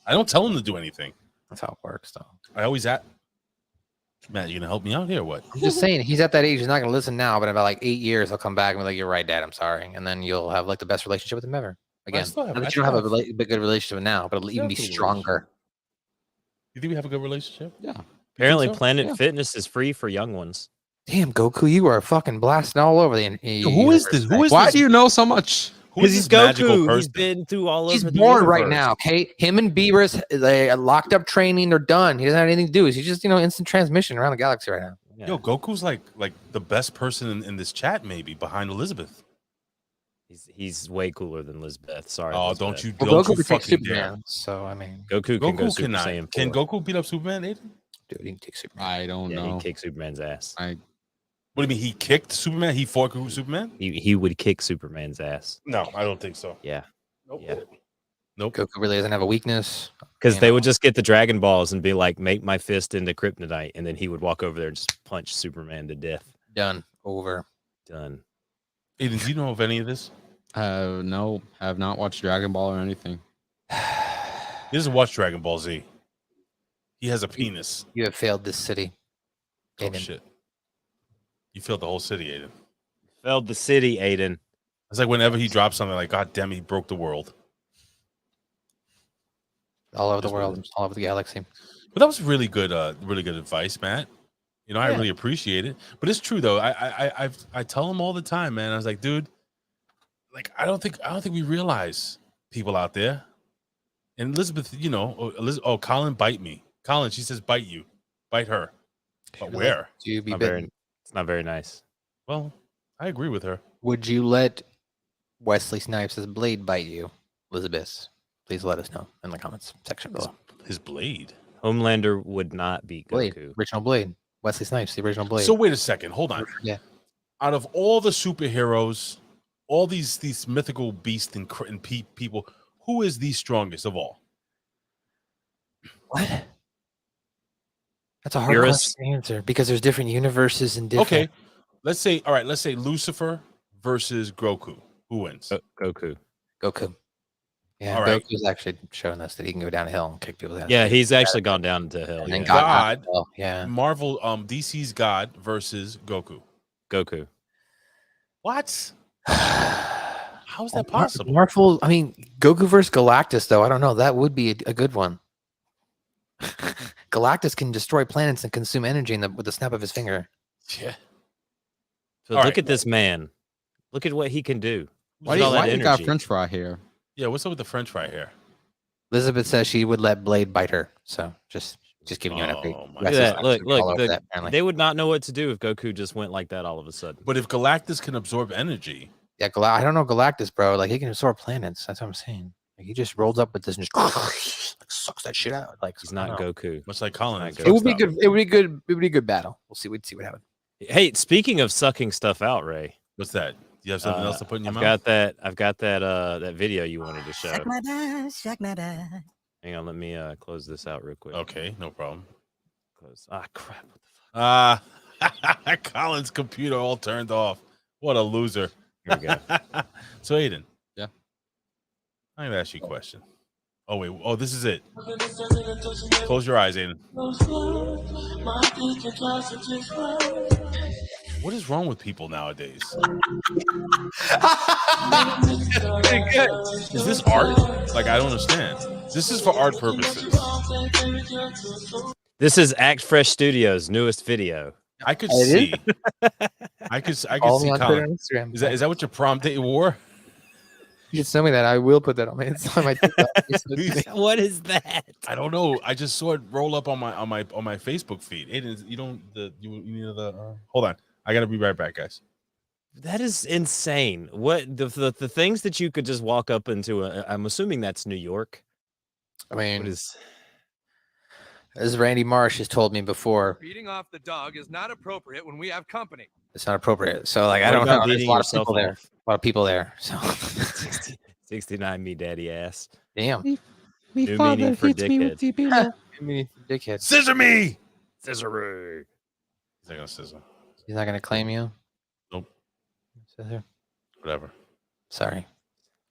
I don't tell him to do anything. That's how it works, though. I always Matt, you gonna help me out here? Or what? I'm just saying, he's at that age. He's not gonna listen now, but in about like 8 years, he'll come back and be like, "You're right, Dad. I'm sorry," and then you'll have like the best relationship with him ever. Again, not that you don't have a good relationship now, but it'll even be stronger. You think we have a good relationship? Yeah. Apparently, Planet Fitness is free for young ones. Damn, Goku, you are fucking blasting all over the. Who is this? Who is Why this? do you know so much? Because he's Goku. He's been through all over. He's the bored universe. right now. Okay, him and Beerus, they locked up training. They're done. He doesn't have anything to do. He's just instant transmission around the galaxy right now. Yeah. Yo, Goku's like the best person in this chat, maybe behind Elizabeth. He's way cooler than Elizabeth. Sorry. Oh, Elizabeth. don't Goku you could take fucking dare. Superman. So I mean, Goku can go Super cannot. Saiyan 4. Can Goku beat up Superman, Aiden? Dude, he can take Superman. I don't know. He'd kick Superman's ass. What do you mean? He kicked Superman? He fought Superman? He would kick Superman's ass. No, I don't think so. Yeah. Nope. Yeah. Nope. Goku really doesn't have a weakness. Because they would just get the Dragon Balls and be like, make my fist into kryptonite. And then he would walk over there and just punch Superman to death. Done. Over. Done. Aiden, do you know of any of this? No, I have not watched Dragon Ball or anything. He doesn't watch Dragon Ball Z. He has a penis. You have failed this city. Oh, Aiden. shit. You failed the whole city, Aiden. Failed the city, Aiden. It's like whenever he drops something, like, God damn, he broke the world. All over the world, all over the galaxy. But that was really good advice, Matt. You know, I really appreciate it. But it's true though. I tell him all the time, man. I was like, dude, like I don't think we realize people out there. And Elizabeth, you know, Colin bite me. Colin, she says bite you, bite her. But where? You be It's not very nice. Well, I agree with her. Would you let Wesley Snipes' blade bite you, Elizabeth? Please let us know in the comments section below. His blade. Homelander would not beat Blade, Goku. original blade. Wesley Snipes, the original blade. So wait a second. Hold on. Yeah. Out of all the superheroes, all these mythical beasts and people, who is the strongest of all? What? That's a hard question to answer because there's different universes and different. Okay, let's say Lucifer versus Goku. Who wins? Goku. Yeah, all right. Goku's actually showing us that he can go down a hill and kick people's ass. Yeah, he's actually gone down to hell. And then Yeah. God. Yeah. Marvel, DC's God versus Goku. Goku. What? How is that possible? Marvel. I mean, Goku versus Galactus, though. I don't know. That would be a good one. Galactus can destroy planets and consume energy with the snap of his finger. Yeah. So look at this man. Look at what he can do. Why you got French fry here? Yeah, what's up with the French fry here? Elizabeth says she would let Blade bite her. So just giving you an update. Look at that. Look, they would not know what to do if Goku just went like that all of a sudden. But if Galactus can absorb energy. Yeah, I don't know Galactus, bro. Like he can absorb planets. That's what I'm saying. Like he just rolls up with this and just like, sucks that shit out. Like he's not Goku. Much like Colin. It would be good. It would be good. It would be a good battle. We'd see what happens. Hey, speaking of sucking stuff out, Ray. What's that? Do you have something else to put in your mouth? I've got that video you wanted to show. Suck my dad. Hang on, let me close this out real quick. Okay, no problem. Close. Crap. What the fuck? Colin's computer all turned off. What a loser. Here we go. So Aiden. Yeah. I'm gonna ask you a question. Oh wait. Oh, this is it. Close your eyes, Aiden. What is wrong with people nowadays? Pretty good. Is this art? Like, I don't understand. This is for art purposes. This is Act Fresh Studios' newest video. I could It is? see. I could Follow see me on Twitter Colin. and Instagram. Is that what your prom date wore? You should send me that. I will put that on my TikTok. What is that? I don't know. I just saw it roll up on my Facebook feed. Aidan, you need the hold on. I gotta be right back, guys. That is insane. What the things that you could just walk up into? I'm assuming that's New York. I mean, What is? as Randy Marsh has told me before, Beating off the dog is not appropriate when we have company. it's not appropriate. So, like, I What don't about know. There's beating a lot of yourself people there. off? A lot of people there. So, 69 me daddy ass. damn. New meaning for dickhead. I mean, dickhead. Scissor me. Scissor. He's not gonna scissor. He's not gonna claim you. Nope. Scissor. Whatever. Sorry.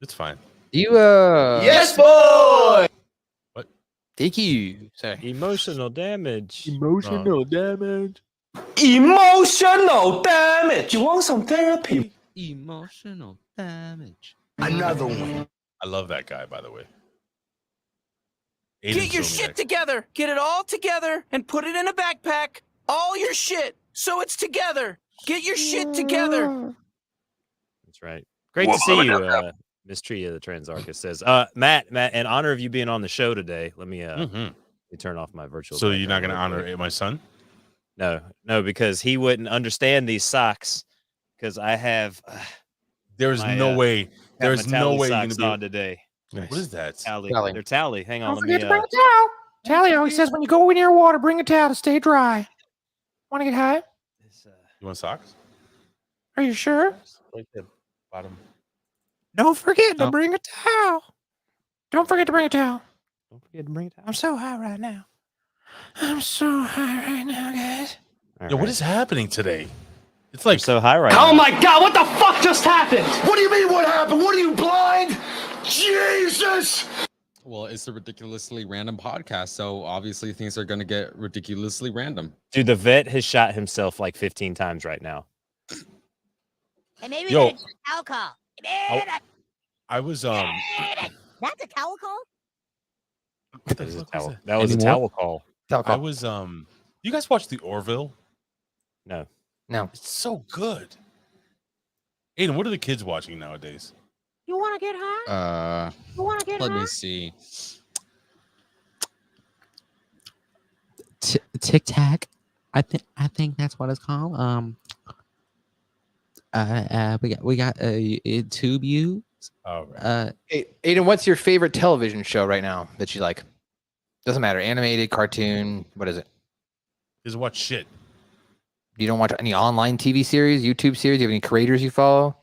It's fine. You Yes, boy. Thank you. Sorry. Emotional damage. Emotional damage. Emotional damage. You want some therapy? Emotional damage. Another one. I love that guy, by the way. Aidan Get your showed me shit that. together. Get it all together and put it in a backpack. All your shit. So it's together. Get your shit together. That's right. Great to see you, Miss Tria the Transarchus says. Matt, in honor of you being on the show today, let me let me turn off my virtual. So you're not gonna background real quick. honor my son? No, because he wouldn't understand these socks. Because I have There is no way. got There is my no Tally way you're socks gonna be. on today. What is that? Tally. Tally. They're Tally. Hang on, Don't let forget me to bring a towel. Tally always says when you go near water, bring a towel to stay dry. Want to get high? You want socks? Are you sure? Like the bottom. Don't forget to Oh. bring a towel. Don't forget to bring a towel. Don't forget to bring it I'm so high right now. I'm so high right now, guys. out. Yo, what is happening today? It's like so high right Oh now? my God, what the fuck just happened? What do you mean what happened? What are you, blind? Jesus! Well, it's a ridiculously random podcast, so obviously things are going to get ridiculously random. Dude, the vet has shot himself like 15 times right now. And maybe Yo. that's a cow call. I was That's a cow call? what the That was a fuck was towel. that? That was a Anymore? towel call. I was you guys watch the Orville? No. No. It's so good. Aiden, what are the kids watching nowadays? You want to get high? You want to get Let high? me see. Tic Tac. I think that's what it's called. We got a Tube U. Oh, right. Hey, Aiden, what's your favorite television show right now that you like? Doesn't matter. Animated, cartoon. What is it? Doesn't watch shit. You don't watch any online TV series, YouTube series? Do you have any creators you follow?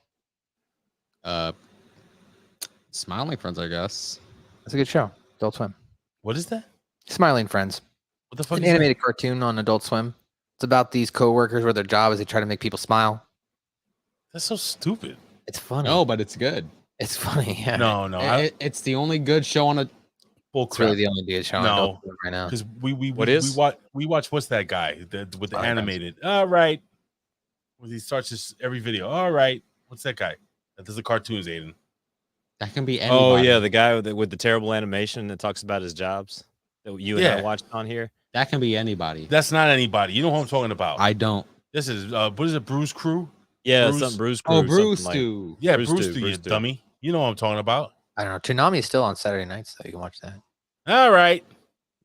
Smiling Friends, I guess. That's a good show. Adult Swim. What is that? Smiling Friends. What the fuck An is animated cartoon on Adult Swim. It's about these coworkers where their job is they try to make people smile. that? That's so stupid. It's funny. No, but it's good. It's funny. Yeah. No, It's the only good show on a. bull It's really crap. the only good show on No. Adult Swim right now. Because we What is? we watch what's that guy with the Smiling animated? All right, when he starts his every video. All right, what's that guy that does the cartoons? Aiden. That can be anybody. Oh, yeah. The guy with the terrible animation that talks about his jobs that you and I Yeah. watched on here. That can be anybody. That's not anybody. You know who I'm talking about. I don't. This is what is it? Bruce Crew? Yeah, Bruce- something Bruce Oh, Cruz, Bruce, something like- too. Yeah, Bruce Bruce, Stu, you Bruce Stu. dummy. You know what I'm talking about. I don't know. Toonami is still on Saturday nights, though. You can watch that. All right.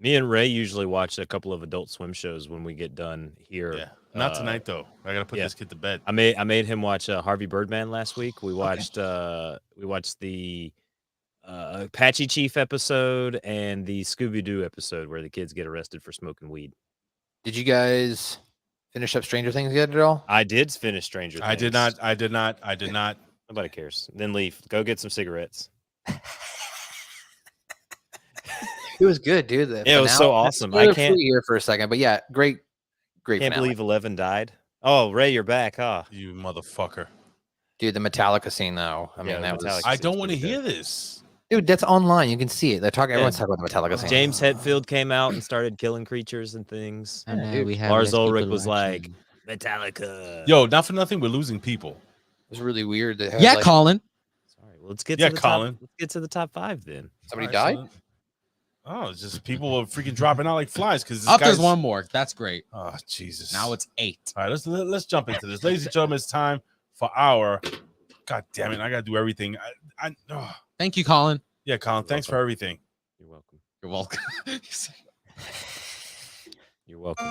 Me and Ray usually watch a couple of Adult Swim shows when we get done here. Yeah. Not tonight though. I gotta put yeah. this kid to bed. I made him watch Harvey Birdman last week. We watched the Apache Chief episode and the Scooby Doo episode where the kids get arrested for smoking weed. Did you guys finish up Stranger Things yet at all? I did finish Stranger Things. I did not. Nobody cares. Then leave. Go get some cigarettes. It was good, dude. The Yeah, it was so finale- awesome. Spoiler I can't free here for a second, but yeah, great can't finale. believe 11 died. Oh, Ray, you're back, huh? You motherfucker. Dude, the Metallica scene though. I mean, the that was. Metallica I Seems don't want to pretty hear good. this. Dude, that's online. You can see it. They're talking. Yeah. Everyone's talking about the Metallica scene. James Hetfield came out and started killing creatures and things. Yeah, dude. we have Lars less Ulrich people was like, watching. Metallica. Yo, not for nothing, we're losing people. It was really weird. That Yeah, Colin. Sorry, well, let's get Yeah, to the Colin. top. Let's get to the top 5 then. Somebody All right, died. Oh, it's just people are freaking dropping out like flies because There's one more. That's great. Oh, Jesus. Now it's 8. All right, let's jump into this. Ladies and gentlemen, it's time for our God damn it, I gotta do everything. Thank you, Colin. Yeah, Colin, thanks for everything. You're welcome. You're welcome. You're welcome.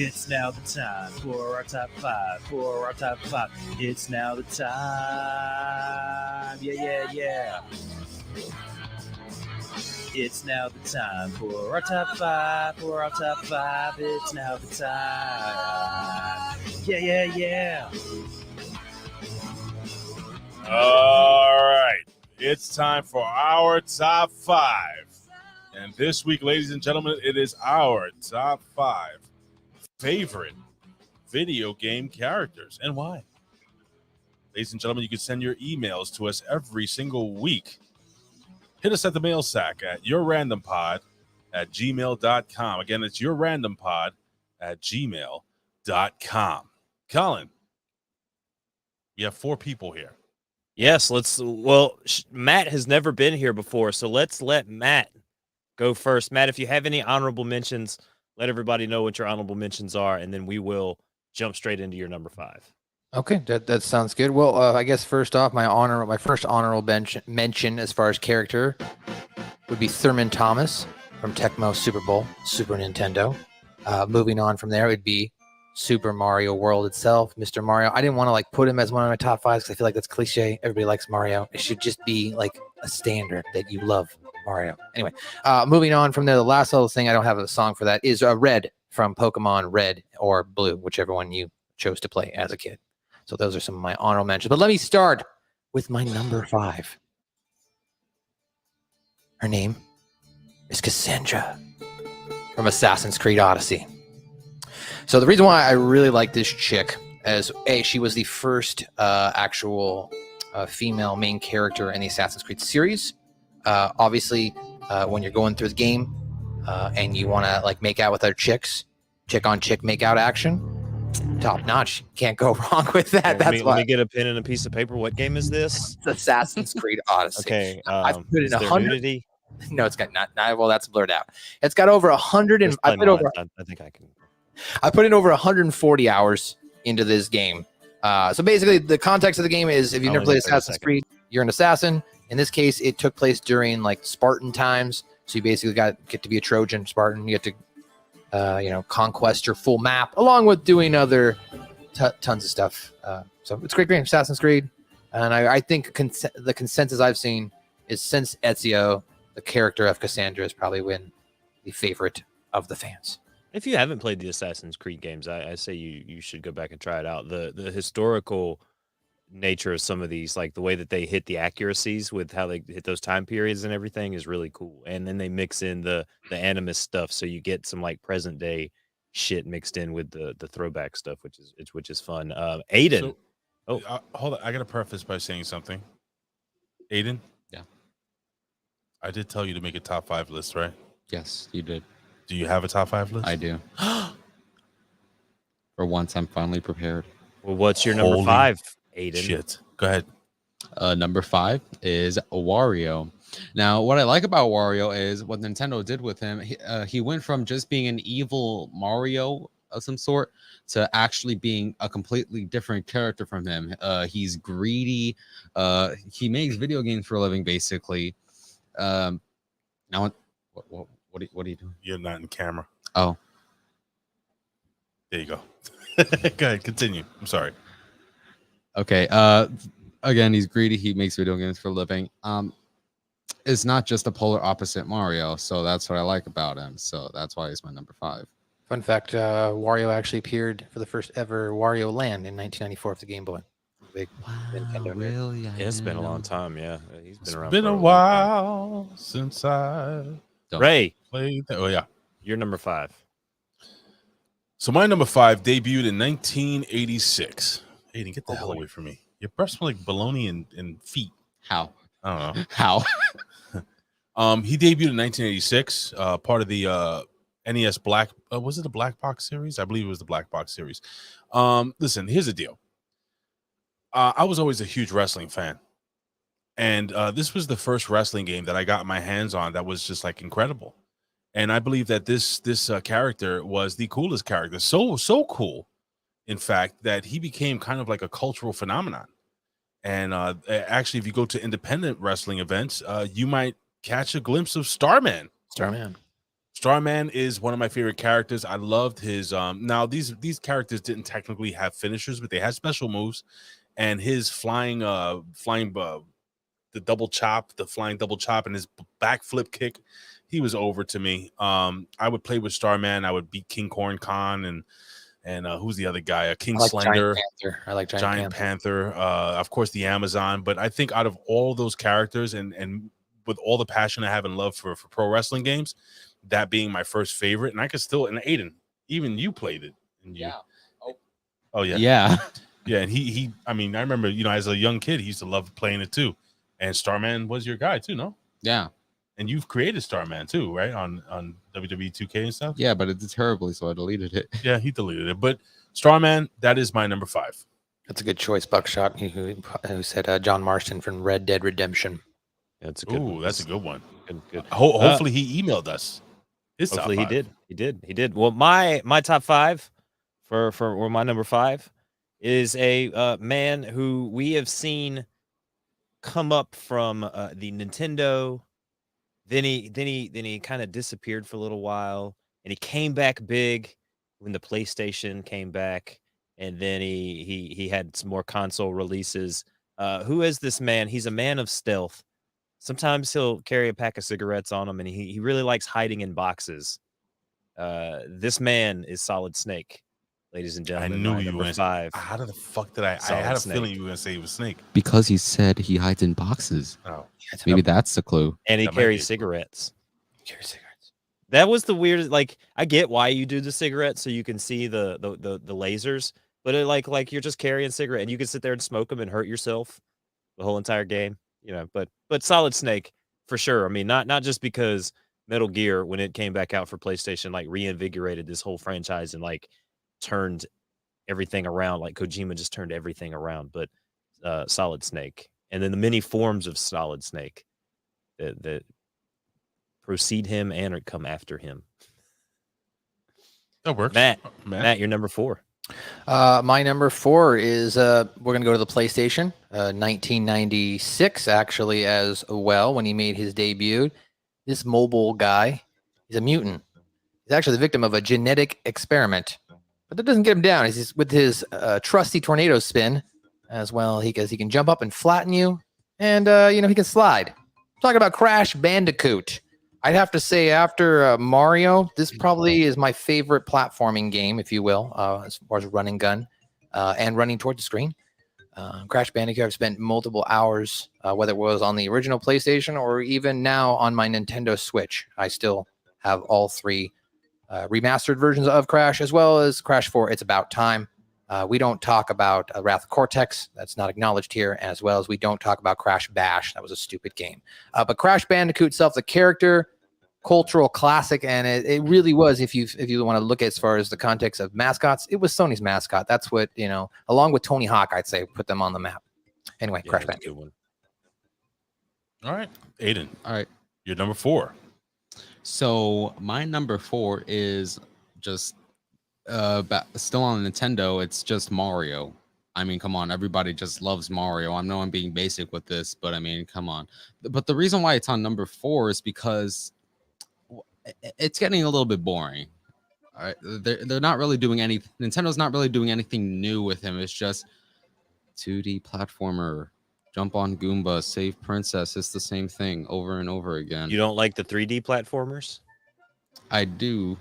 It's now the time for our top 5. It's now the time. Yeah. It's now the time for our top 5. It's now the time. Yeah. All right. It's time for our top 5. And this week, ladies and gentlemen, it is our top 5 favorite video game characters and why. Ladies and gentlemen, you can send your emails to us every single week. Hit us at the mail sack at yourrandompod@gmail.com. Again, it's yourrandompod@gmail.com. Colin, we have 4 people here. Yes, Matt has never been here before, so let's let Matt go first. Matt, if you have any honorable mentions, let everybody know what your honorable mentions are, and then we will jump straight into your number 5. Okay, that sounds good. Well, I guess first off, my first honorable mention as far as character would be Thurman Thomas from Tecmo Super Bowl, Super Nintendo. Moving on from there would be Super Mario World itself, Mr. Mario. I didn't want to put him as one of my top 5 because I feel like that's cliche. Everybody likes Mario. It should just be like a standard that you love Mario. Anyway, moving on from there, the last little thing, I don't have a song for that, is Red from Pokemon Red or Blue, whichever one you chose to play as a kid. So those are some of my honorable mentions. But let me start with my number 5. Her name is Cassandra from Assassin's Creed Odyssey. So the reason why I really like this chick is, she was the first actual female main character in the Assassin's Creed series. Obviously, when you're going through the game and you want to make out with other chicks, chick on chick make out action, top notch. Can't go wrong with that. Let me get a pen and a piece of paper. What game is this? It's Assassin's Creed Odyssey. Okay. I've put in 100. Nudity? No, it's got not. Well, that's blurred out. It's got over 100. And I think I can. I put in over 140 hours into this game. So basically, the context of the game is, if you've never played Assassin's Creed, you're an assassin. In this case, it took place during Spartan times. So you basically get to be a Trojan Spartan. You get to, conquest your full map, along with doing other tons of stuff. So it's a great game, Assassin's Creed. And I think the consensus I've seen is, since Ezio, the character of Cassandra has probably been the favorite of the fans. If you haven't played the Assassin's Creed games, I say you should go back and try it out. The historical nature of some of these, like the way that they hit the accuracies with how they hit those time periods and everything, is really cool. And then they mix in the animus stuff, so you get some present day shit mixed in with the throwback stuff, which is fun. Aidan, hold on, I gotta preface by saying something. Aidan, yeah, I did tell you to make a top 5 list, right? Yes, you did. Do you have a top 5 list? I do. For once, I'm finally prepared. Well, what's your number 5, Aidan? Shit. Go ahead. Number 5 is Wario. Now, what I like about Wario is what Nintendo did with him. He went from just being an evil Mario of some sort to actually being a completely different character from him. He's greedy. He makes video games for a living, basically. Now, what are you doing? You're not in camera. Oh. There you go. Go ahead, continue. I'm sorry. Okay. Again, he's greedy. He makes video games for a living. It's not just a polar opposite Mario, so that's what I like about him. So that's why he's my number 5. Fun fact, Wario actually appeared for the first ever Wario Land in 1994 for the Game Boy. Big Nintendo. Really? Yeah, it's been a long time. Yeah, he's been around. It's been a while since I Ray played. Oh yeah. Your number 5. So my number 5 debuted in 1986. Aiden, get the hell away from me. Your breasts smell like bologna and feet. How? I don't know. How? He debuted in 1986, part of the NES Black. Was it the Black Box series? I believe it was the Black Box series. Listen, here's the deal. I was always a huge wrestling fan, and this was the first wrestling game that I got my hands on that was just like incredible. And I believe that this character was the coolest character. So cool, in fact, that he became kind of like a cultural phenomenon. And actually, if you go to independent wrestling events, you might catch a glimpse of Starman. Starman is one of my favorite characters. I loved his. Now these characters didn't technically have finishers, but they had special moves. And his flying the double chop, the flying double chop, and his backflip kick, he was over to me. I would play with Starman. I would beat King Corn Khan and who's the other guy? King Slender. I like Giant Panther. Of course, the Amazon. But I think out of all those characters and with all the passion I have and love for pro wrestling games, that being my first favorite, and I could still, and Aiden, even you played it. And you, oh yeah. Yeah. Yeah, and he I mean, I remember, as a young kid, he used to love playing it too. And Starman was your guy too, no? Yeah. And you've created Starman too, right? On WWE 2K and stuff? Yeah, but it did terribly, so I deleted it. Yeah, he deleted it. But Starman, that is my number 5. That's a good choice, Buckshot, who said John Marston from Red Dead Redemption. That's a good one. That's a good one. Good. Hopefully he emailed us. Hopefully he did. Well, my top 5 for my number 5 is a man who we have seen come up from the Nintendo. Then he kind of disappeared for a little while, and he came back big when the PlayStation came back, and then he had some more console releases. Who is this man? He's a man of stealth. Sometimes he'll carry a pack of cigarettes on him, and he really likes hiding in boxes. This man is Solid Snake, ladies and gentlemen. I knew you were 5. How the fuck did I had a feeling you were going to say it was Snake. Because he said he hides in boxes. Oh. Maybe that's the clue. And he carries cigarettes. That was the weirdest. Like, I get why you do the cigarettes so you can see the lasers, but it like you're just carrying a cigarette and you can sit there and smoke them and hurt yourself the whole entire game. But Solid Snake for sure. I mean, not just because Metal Gear, when it came back out for PlayStation, like reinvigorated this whole franchise and like turned everything around. Like Kojima just turned everything around, but Solid Snake. And then the many forms of Solid Snake that precede him and or come after him. That works. Matt, you're number 4. My number 4 is we're going to go to the PlayStation, 1996, actually, as well, when he made his debut. This mobile guy, he's a mutant. He's actually the victim of a genetic experiment. But that doesn't get him down. He's with his trusty tornado spin as well. He can jump up and flatten you, and he can slide. I'm talking about Crash Bandicoot. I'd have to say after Mario, this probably is my favorite platforming game, if you will, as far as run and gun and running toward the screen. Crash Bandicoot, I've spent multiple hours, whether it was on the original PlayStation or even now on my Nintendo Switch. I still have all 3 remastered versions of Crash, as well as Crash 4, It's About Time. We don't talk about Wrath of Cortex. That's not acknowledged here, as well as we don't talk about Crash Bash. That was a stupid game. But Crash Bandicoot itself, the character, cultural classic, and it really was, if you want to look at as far as the context of mascots, it was Sony's mascot. That's what, along with Tony Hawk, I'd say, put them on the map. Anyway, Crash Bandicoot. Good one. All right. Aiden. All right. You're number 4. So my number 4 is just still on Nintendo. It's just Mario. I mean, come on, everybody just loves Mario. I know I'm being basic with this, but I mean, come on. But the reason why it's on number 4 is because it's getting a little bit boring. All right, they're not really doing any. Nintendo's not really doing anything new with him. It's just 2D platformer, jump on Goomba, save princess. It's the same thing over and over again. You don't like the 3D platformers? I do.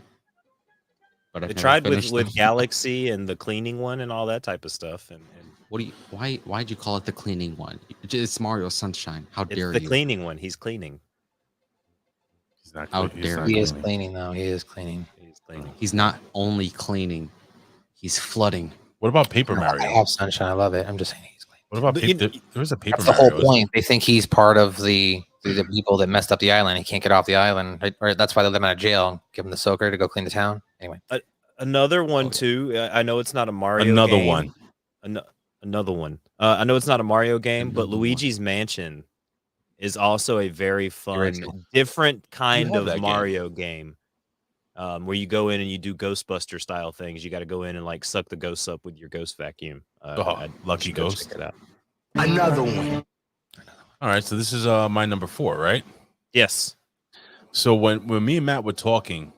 But they tried with Galaxy and the cleaning one and all that type of stuff. And why'd you call it the cleaning one? It's Mario Sunshine. How dare you? It's the cleaning one. He's cleaning. not. How He's dare not He you. is cleaning. cleaning though. He is cleaning. He's cleaning. He's not only cleaning, he's flooding. What about Paper I Mario? have sunshine. I love it. I'm just saying he's cleaning. What about But Paper? There's a Paper That's the Mario. whole point. They think he's part of the people that messed up the island. He can't get off the island. Right? Or that's why they let him out of jail and give him the soaker to go clean the town. Anyway. Another one too. I know it's not a Mario. Another game. one. Another one. I know it's not a Mario game, but Luigi's Mansion is also a very fun, different kind have of that Mario game. Where you go in and you do Ghostbuster style things. You got to go in and like suck the ghosts up with your ghost vacuum. Lucky ghost. Check it out. Another one. All right, so this is my number 4, right? Yes. So when me and Matt were talking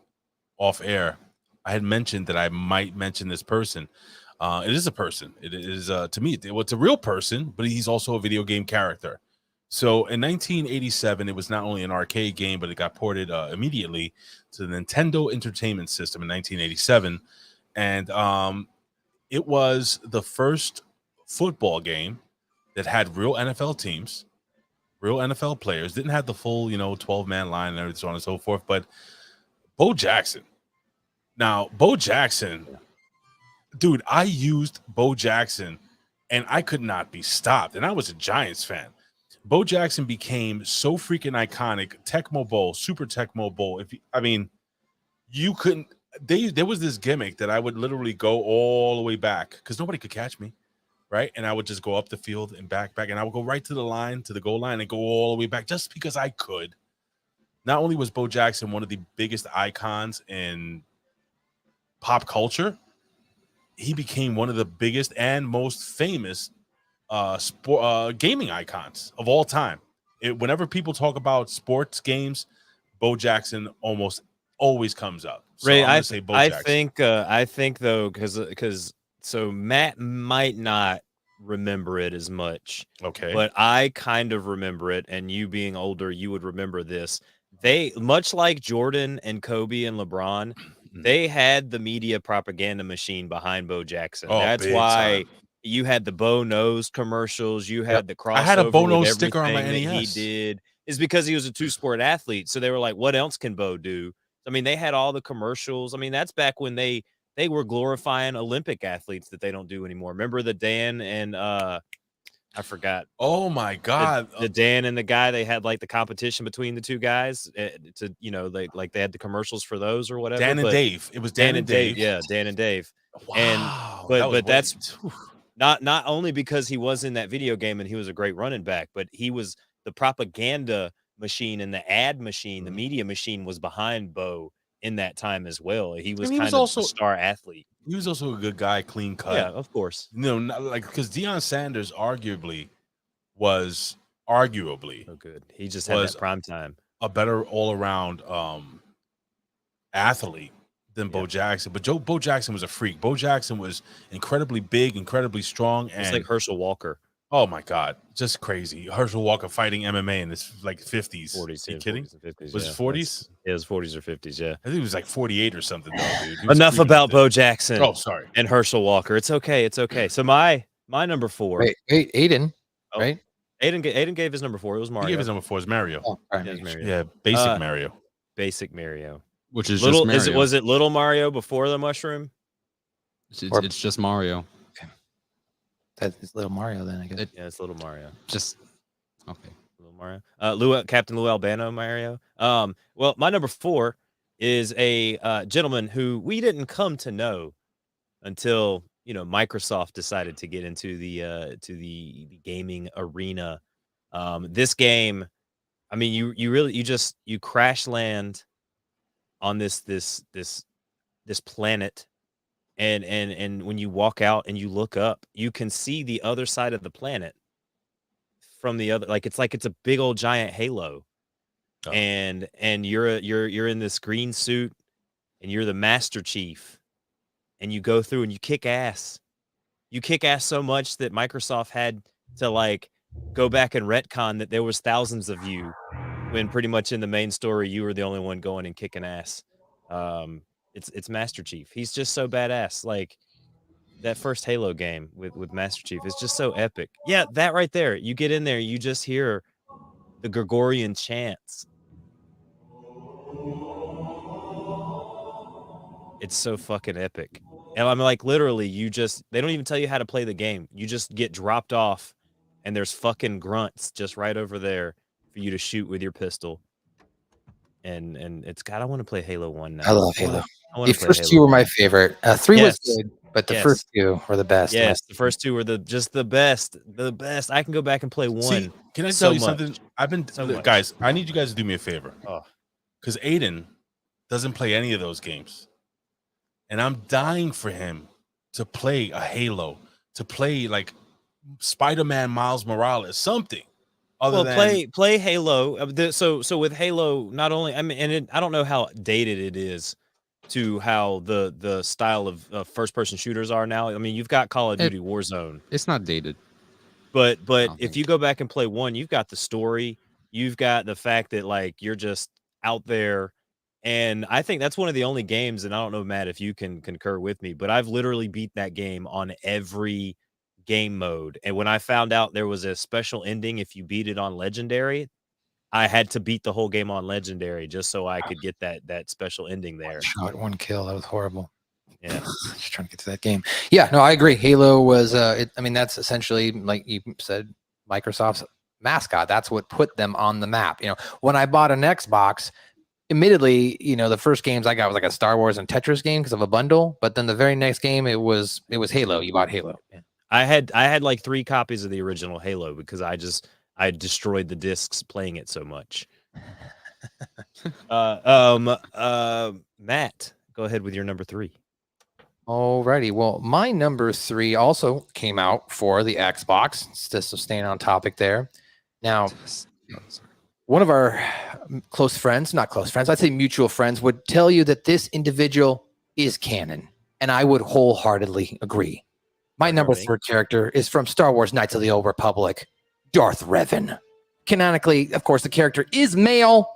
off air, I had mentioned that I might mention this person. It is a person. It is to me, it's a real person, but he's also a video game character. So in 1987, it was not only an arcade game, but it got ported immediately to the Nintendo Entertainment System in 1987, and it was the first football game that had real NFL teams, real NFL players. Didn't have the full 12-man line and so on and so forth, but Bo Jackson. Now, Bo Jackson, dude, I used Bo Jackson, and I could not be stopped, and I was a Giants fan. Bo Jackson became so freaking iconic. Tecmo Bowl, Super Tecmo Bowl. You couldn't. There was this gimmick that I would literally go all the way back because nobody could catch me, right? And I would just go up the field and back, and I would go right to the goal line, and go all the way back just because I could. Not only was Bo Jackson one of the biggest icons in pop culture, he became one of the biggest and most famous gaming icons of all time. Whenever people talk about sports games, Bo Jackson almost always comes up. So Ray, I'm gonna say Bo Jackson. I think though, because so Matt might not remember it as much. Okay. But I kind of remember it, and you being older, you would remember this. They, much like Jordan and Kobe and LeBron, they had the media propaganda machine behind Bo Jackson. Oh, that's big why time. you had the Bo Nose commercials. You had the crossover. I had a Bo Nose with sticker on my everything that NES. he did is because he was a two-sport athlete. So they were like, what else can Bo do? I mean, they had all the commercials. I mean, that's back when they were glorifying Olympic athletes that they don't do anymore. Remember the Dan and I forgot. Oh my God, the Dan and the guy, they had like the competition between the two guys to they had the commercials for those or whatever. Dan and Dave. It was Dan and Dave. Yeah, Dan and Dave. Wow, But that's not only because he was in that video game and he was a great running back, but he was the propaganda machine and the ad machine, the media machine was behind Bo in that time as well. He was kind of also a star athlete. He was also a good guy, clean cut. Yeah, of course. Because Deion Sanders was so good. He just had that prime time. A better all around athlete than Bo Jackson. But Bo Jackson was a freak. Bo Jackson was incredibly big, incredibly strong, and it's like Herschel Walker. Oh my God, just crazy. Herschel Walker fighting MMA in his like 50s. 40s. Are you kidding? 40s and 50s, was it 40s? It was 40s or 50s, yeah. I think it was like 48 or something, though, dude. Enough about Bo Jackson. Oh, sorry. And Herschel Walker. It's okay. It's okay. So my number 4. Wait, Aidan, right? Aidan gave his number 4. It was Mario. He gave his number 4. It was Mario. Oh, right. Yeah, it was Mario. Yeah, basic Mario. Basic Mario. Which is little. Just Mario. Was it Little Mario before the mushroom? It's just Mario. That's Little Mario then, I guess. Yeah, it's Little Mario. Just okay. Little Mario. Captain Lou Albano Mario. Well, my number 4 is a gentleman who we didn't come to know until Microsoft decided to get into the gaming arena. This game, I mean, you crash land on this planet. And when you walk out and you look up, you can see the other side of the planet from the other, it's a big old giant halo. Oh. And you're in this green suit and you're the Master Chief and you go through and you kick ass. You kick ass so much that Microsoft had to go back and retcon that there was thousands of you when pretty much in the main story you were the only one going and kicking ass. It's Master Chief. He's just so badass. Like that first Halo game with Master Chief is just so epic. Yeah, that right there. You get in there, you just hear the Gregorian chants. It's so fucking epic. And I'm like, literally, they don't even tell you how to play the game. You just get dropped off, and there's fucking grunts just right over there for you to shoot with your pistol. And it's God, I want to play Halo 1 now. I love Halo. I The play first Halo two were 1. my favorite. 3 Yes. was good, but the Yes. first two were the best. Yes, the first two were just the best. The best. I can go back and play one. See, can I so tell you much. something? I've been So much. guys. I need you guys to do me a favor. Oh. Because Aidan doesn't play any of those games, and I'm dying for him to play a Halo, to play like Spider-Man, Miles Morales, something. Well, play Halo. So with Halo, not only I don't know how dated it is to how the style of first person shooters are now. I mean, you've got Call of Duty Warzone. It's not dated. But if you go back and play one, you've got the story, you've got the fact that like you're just out there. And I think that's one of the only games, and I don't know, Matt, if you can concur with me, but I've literally beat that game on every game mode. And when I found out there was a special ending if you beat it on Legendary, I had to beat the whole game on Legendary just so I could get that special ending there. Shot 1 kill. That was horrible. Yeah. Just trying to get to that game. Yeah, no, I agree. Halo was, that's essentially, like you said, Microsoft's mascot. That's what put them on the map. When I bought an Xbox, admittedly, the first games I got was like a Star Wars and Tetris game because of a bundle. But then the very next game, it was Halo. You bought Halo. Yeah. I had like 3 copies of the original Halo because I destroyed the discs playing it so much. Matt, go ahead with your number 3. Alrighty. Well, my number 3 also came out for the Xbox. Just staying on topic there. Now, one of our close friends, not close friends, I'd say mutual friends, would tell you that this individual is canon. And I would wholeheartedly agree. My number 3 character is from Star Wars Knights of the Old Republic, Darth Revan. Canonically, of course, the character is male.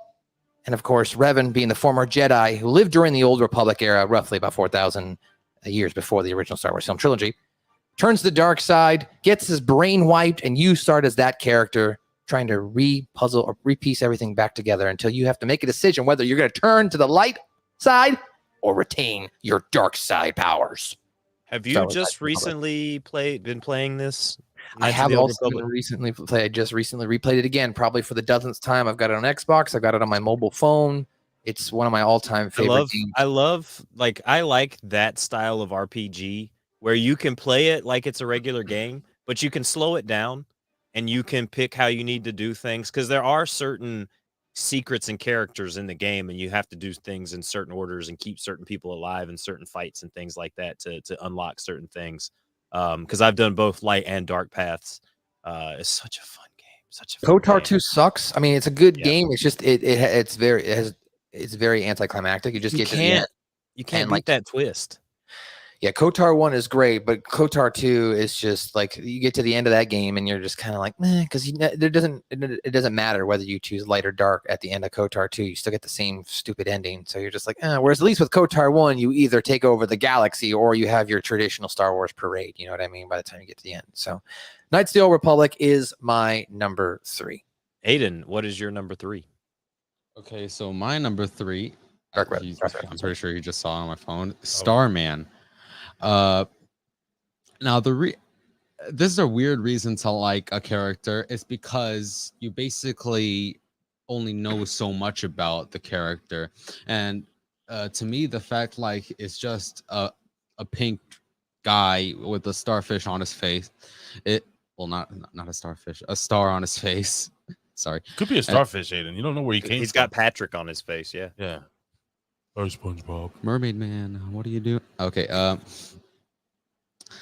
And of course, Revan being the former Jedi who lived during the Old Republic era, roughly about 4,000 years before the original Star Wars film trilogy, turns the dark side, gets his brain wiped, and you start as that character trying to re-puzzle or repiece everything back together until you have to make a decision whether you're going to turn to the light side or retain your dark side powers. Have you just recently been playing this? I have also recently played. I just recently replayed it again, probably for the dozenth time. I've got it on Xbox. I've got it on my mobile phone. It's one of my all-time favorite games. I like that style of RPG where you can play it like it's a regular game, but you can slow it down and you can pick how you need to do things because there are certain secrets and characters in the game, and you have to do things in certain orders and keep certain people alive in certain fights and things like that to unlock certain things. Because I've done both light and dark paths. It's such a fun game. KOTOR 2 sucks. I mean, it's a good game. It's just it's very anticlimactic. You just get to the end. You can't beat that twist. Yeah, KOTOR 1 is great, but KOTOR 2 is just like you get to the end of that game and you're just kind of like, because it doesn't matter whether you choose light or dark at the end of KOTOR 2. You still get the same stupid ending. So you're just like, whereas at least with KOTOR 1, you either take over the galaxy or you have your traditional Star Wars parade. You know what I mean? By the time you get to the end. So Knights of the Old Republic is my number 3. Aidan, what is your number 3? Okay, so my number 3, Dark Red. I'm pretty sure you just saw it on my phone. Starman. Now this is a weird reason to like a character. It's because you basically only know so much about the character, and to me, the fact like it's just a pink guy with a starfish on his face. Not a starfish, a star on his face. Sorry, could be a starfish, Aidan. You don't know where he came from. He's got Patrick on his face. Yeah. Or SpongeBob. Mermaid Man, what are you doing? Okay,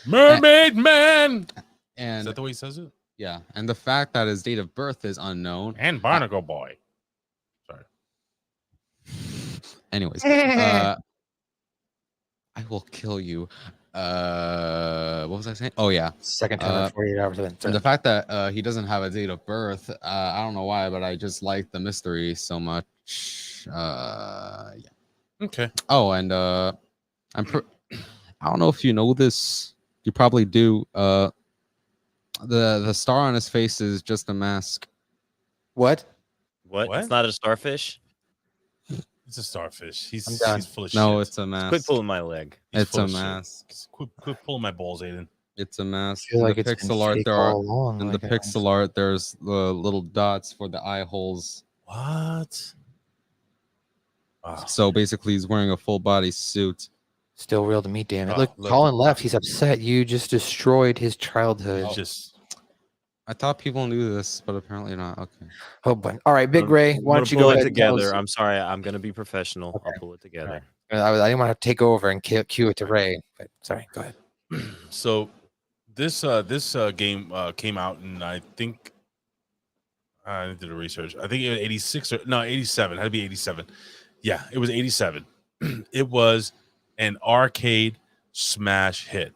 Mermaid Man. And is that the way he says it? Yeah, and the fact that his date of birth is unknown. And Barnacle Boy. Sorry. Anyways, I will kill you. What was I saying? Oh yeah, second time in 48 hours. And the fact that he doesn't have a date of birth, I don't know why, but I just like the mystery so much. Yeah. Okay. Oh, and I don't know if you know this. You probably do. The star on his face is just a mask. What? It's not a starfish. It's a starfish. He's I'm done. he's full of No, shit. it's a mask. Quit pulling my leg. He's It's full a of shit. mask. Quit pulling my balls, Aiden. It's a mask. I feel In like the it's been pixel art, fake there all are along. in the like, pixel art. There's the little dots for the eye holes. What? Wow. So basically, he's wearing a full body suit. Still real to me, damn it. Oh, Look, look. Colin left. He's upset. You just destroyed his childhood. He's just I thought people knew this, but apparently not. Okay. Oh, but all right, Big Ray. Why don't you pull go it ahead and tell together? us- I'm sorry. I'm going to be professional. Okay. I'll pull it together. I didn't want to take over and cue it to Ray. But sorry, go ahead. so this game came out, and I think I did the research. I think it was 86 or no 87. It had to be 87. Yeah, it was 87. It was an arcade smash hit.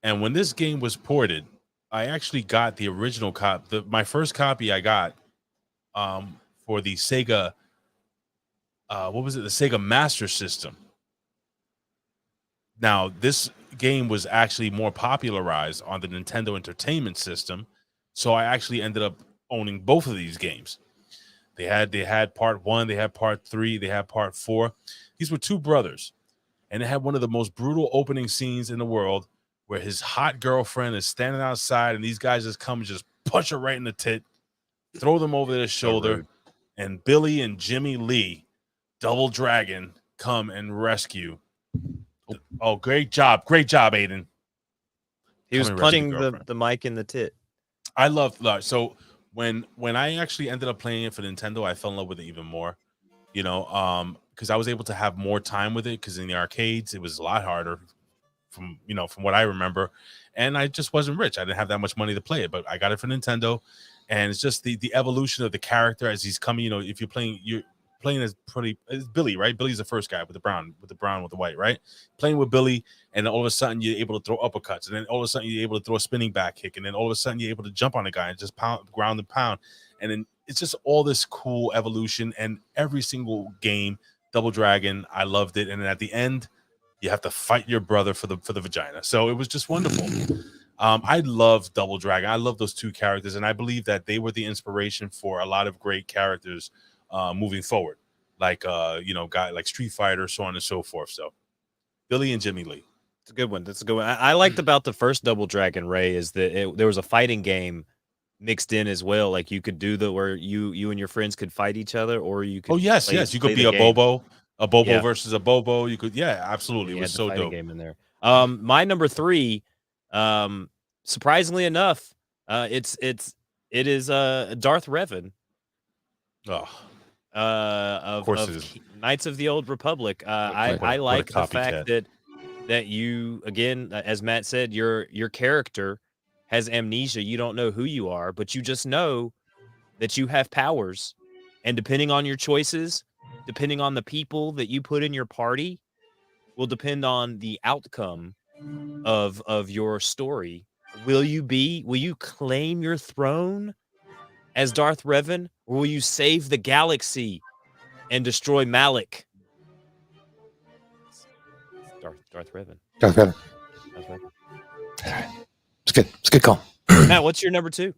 And when this game was ported, I actually got the original copy. My first copy I got for the Sega. What was it? The Sega Master System. Now, this game was actually more popularized on the Nintendo Entertainment System, so I actually ended up owning both of these games. They had part 1, they had part 3, they had part 4. These were two brothers, and it had one of the most brutal opening scenes in the world, where his hot girlfriend is standing outside, and these guys just come and just punch her right in the tit, throw them over their shoulder, and Billy and Jimmy Lee, Double Dragon, come and rescue. Oh, great job, Aiden. He was Come and rescue punching girlfriend. the mic in the tit. I love so when I actually ended up playing it for Nintendo, I fell in love with it even more. You know, because I was able to have more time with it, because in the arcades it was a lot harder from what I remember, and I just wasn't rich. I didn't have that much money to play it, but I got it for Nintendo, and it's just the evolution of the character as he's coming. You know, if you're playing as Billy, right? Billy's the first guy with the brown with the white, right? Playing with Billy, and all of a sudden you're able to throw uppercuts, and then all of a sudden you're able to throw a spinning back kick, and then all of a sudden you're able to jump on a guy and just ground and pound, and then it's just all this cool evolution. And every single game, Double Dragon, I loved it. And then at the end, you have to fight your brother for the vagina. So it was just wonderful. I love Double Dragon. I love those two characters, and I believe that they were the inspiration for a lot of great characters moving forward, like guy like Street Fighter, so on and so forth. So Billy and Jimmy Lee. It's a good one. That's a good one. I liked about the first Double Dragon, Ray, is that there was a fighting game mixed in as well. Like you could do where you and your friends could fight each other, or you could. Oh yes, you could be a Bobo versus a Bobo. You could, absolutely. It was so dope. Game in there. My number 3, surprisingly enough, it is Darth Revan. Oh. Of course it is. Knights of the Old Republic. I like the fact that you, again, as Matt said, your character has amnesia. You don't know who you are, but you just know that you have powers, and depending on your choices, depending on the people that you put in your party, will depend on the outcome of your story. Will you claim your throne as Darth Revan, or will you save the galaxy and destroy Malik? Darth Revan. Darth Revan. It's good. It's a good call. Matt, what's your number 2?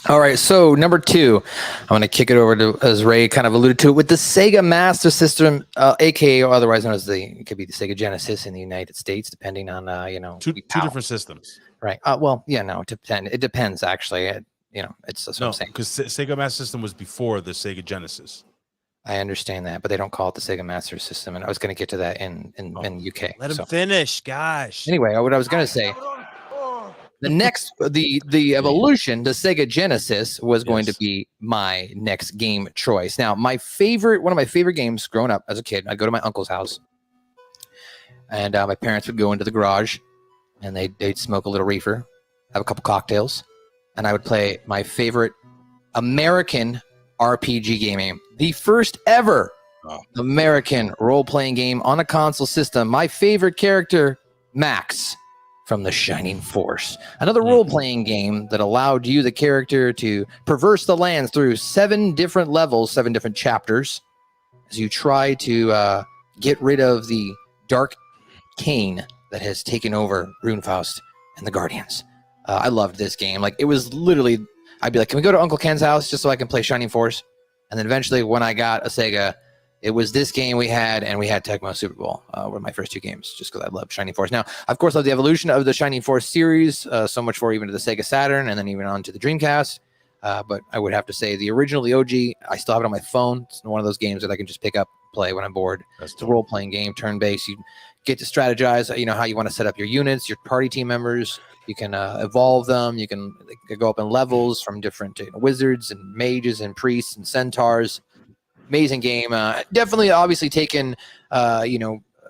All right, so number 2, I'm going to kick it over to, as Ray kind of alluded to, with the Sega Master System, aka or otherwise known as it could be the Sega Genesis in the United States, depending on two different systems. Right. It depends actually. That's what I'm saying. Because Sega Master System was before the Sega Genesis. I understand that, but they don't call it the Sega Master System, and I was going to get to that in UK. Let him finish, gosh. Anyway, what I was going to say. The next, the evolution, the Sega Genesis was going to be my next game choice. Now, one of my favorite games growing up as a kid, I'd go to my uncle's house, and my parents would go into the garage, and they'd smoke a little reefer, have a couple cocktails, and I would play my favorite American RPG game, the first ever American role-playing game on a console system. My favorite character, Max, from the Shining Force. Another role-playing game that allowed you, the character, to traverse the lands through 7 different levels, 7 different chapters, as you try to get rid of the dark cane that has taken over Runefaust and the Guardians. I loved this game. Like, it was literally, I'd be like, can we go to Uncle Ken's house just so I can play Shining Force? And then eventually, when I got a Sega, It was this game we had, and we had Tecmo Super Bowl. Were my first 2 games, just because I love Shining Force. Now, of course, I love the evolution of the Shining Force series, so much for even to the Sega Saturn, and then even on to the Dreamcast. But I would have to say the original, the OG, I still have it on my phone. It's one of those games that I can just pick up, play when I'm bored. It's a role-playing game, turn-based. You get to strategize, how you want to set up your units, your party team members. You can evolve them. You can go up in levels from different wizards and mages and priests and centaurs. Amazing game. Definitely, obviously taken,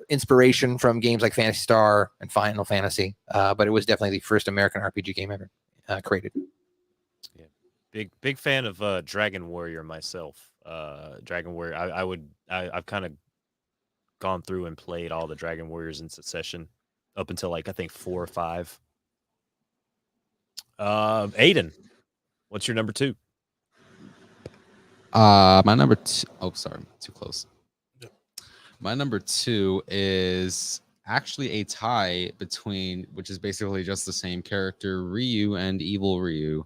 inspiration from games like Phantasy Star and Final Fantasy. But it was definitely the first American RPG game ever created. Yeah, big fan of Dragon Warrior myself. Dragon Warrior. I've kind of gone through and played all the Dragon Warriors in succession up until I think 4 or 5. Aidan, what's your number 2? My number 2. Oh, sorry, too close. My number 2 is actually a tie between, which is basically just the same character, Ryu and Evil Ryu.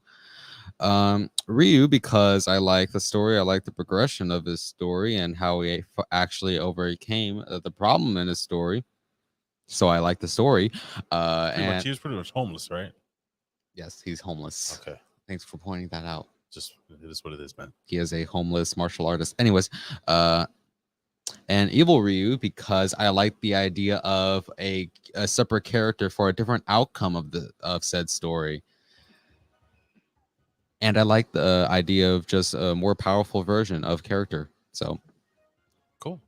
Ryu, because I like the story, I like the progression of his story and how he actually overcame the problem in his story. So I like the story. He was pretty much homeless, right? Yes, he's homeless. Okay. Thanks for pointing that out. Just it is what it is, man. He is a homeless martial artist. Anyways, and Evil Ryu, because I like the idea of a separate character for a different outcome of said story. And I like the idea of just a more powerful version of character. So cool.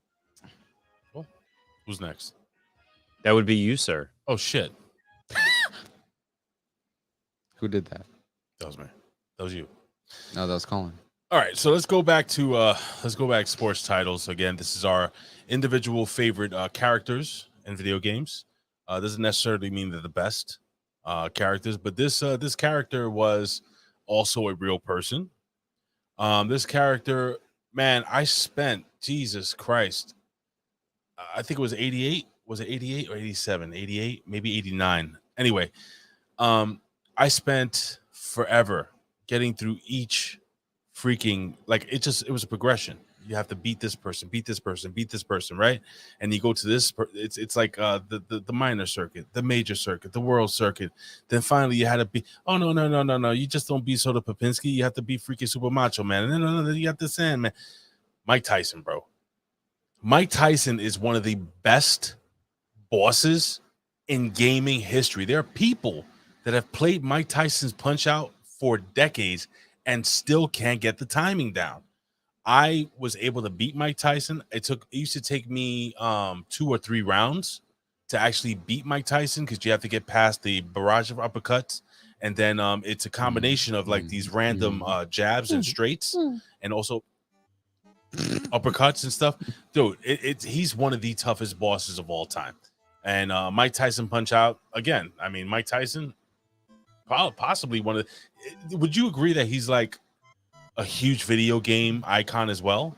Who's next? That would be you, sir. Oh shit. Who did that? That was me. That was you. No, that was Colin. All right, so let's go back to sports titles again. This is our individual favorite characters in video games. Doesn't necessarily mean they're the best characters, but this character was also a real person. This character, man, I spent, Jesus Christ, I think it was 88. Was it 88 or 87? 88, maybe 89. Anyway, I spent forever getting through each freaking, like, it was a progression. You have to beat this person, right? And you go to this, it's like the minor circuit, the major circuit, the world circuit. Then finally you had to be, oh, no. You just don't beat Soda Popinski. You have to be freaking Super Macho Man. And then you got the Sandman. Mike Tyson, bro. Mike Tyson is one of the best bosses in gaming history. There are people that have played Mike Tyson's Punch-Out for decades and still can't get the timing down. I was able to beat Mike Tyson. It used to take me 2 or 3 rounds to actually beat Mike Tyson, because you have to get past the barrage of uppercuts, and then it's a combination of like these random jabs and straights, and also uppercuts and stuff. Dude, he's one of the toughest bosses of all time. And Mike Tyson Punch-Out, again, I mean, Mike Tyson, possibly one of the, would you agree that he's like a huge video game icon as well?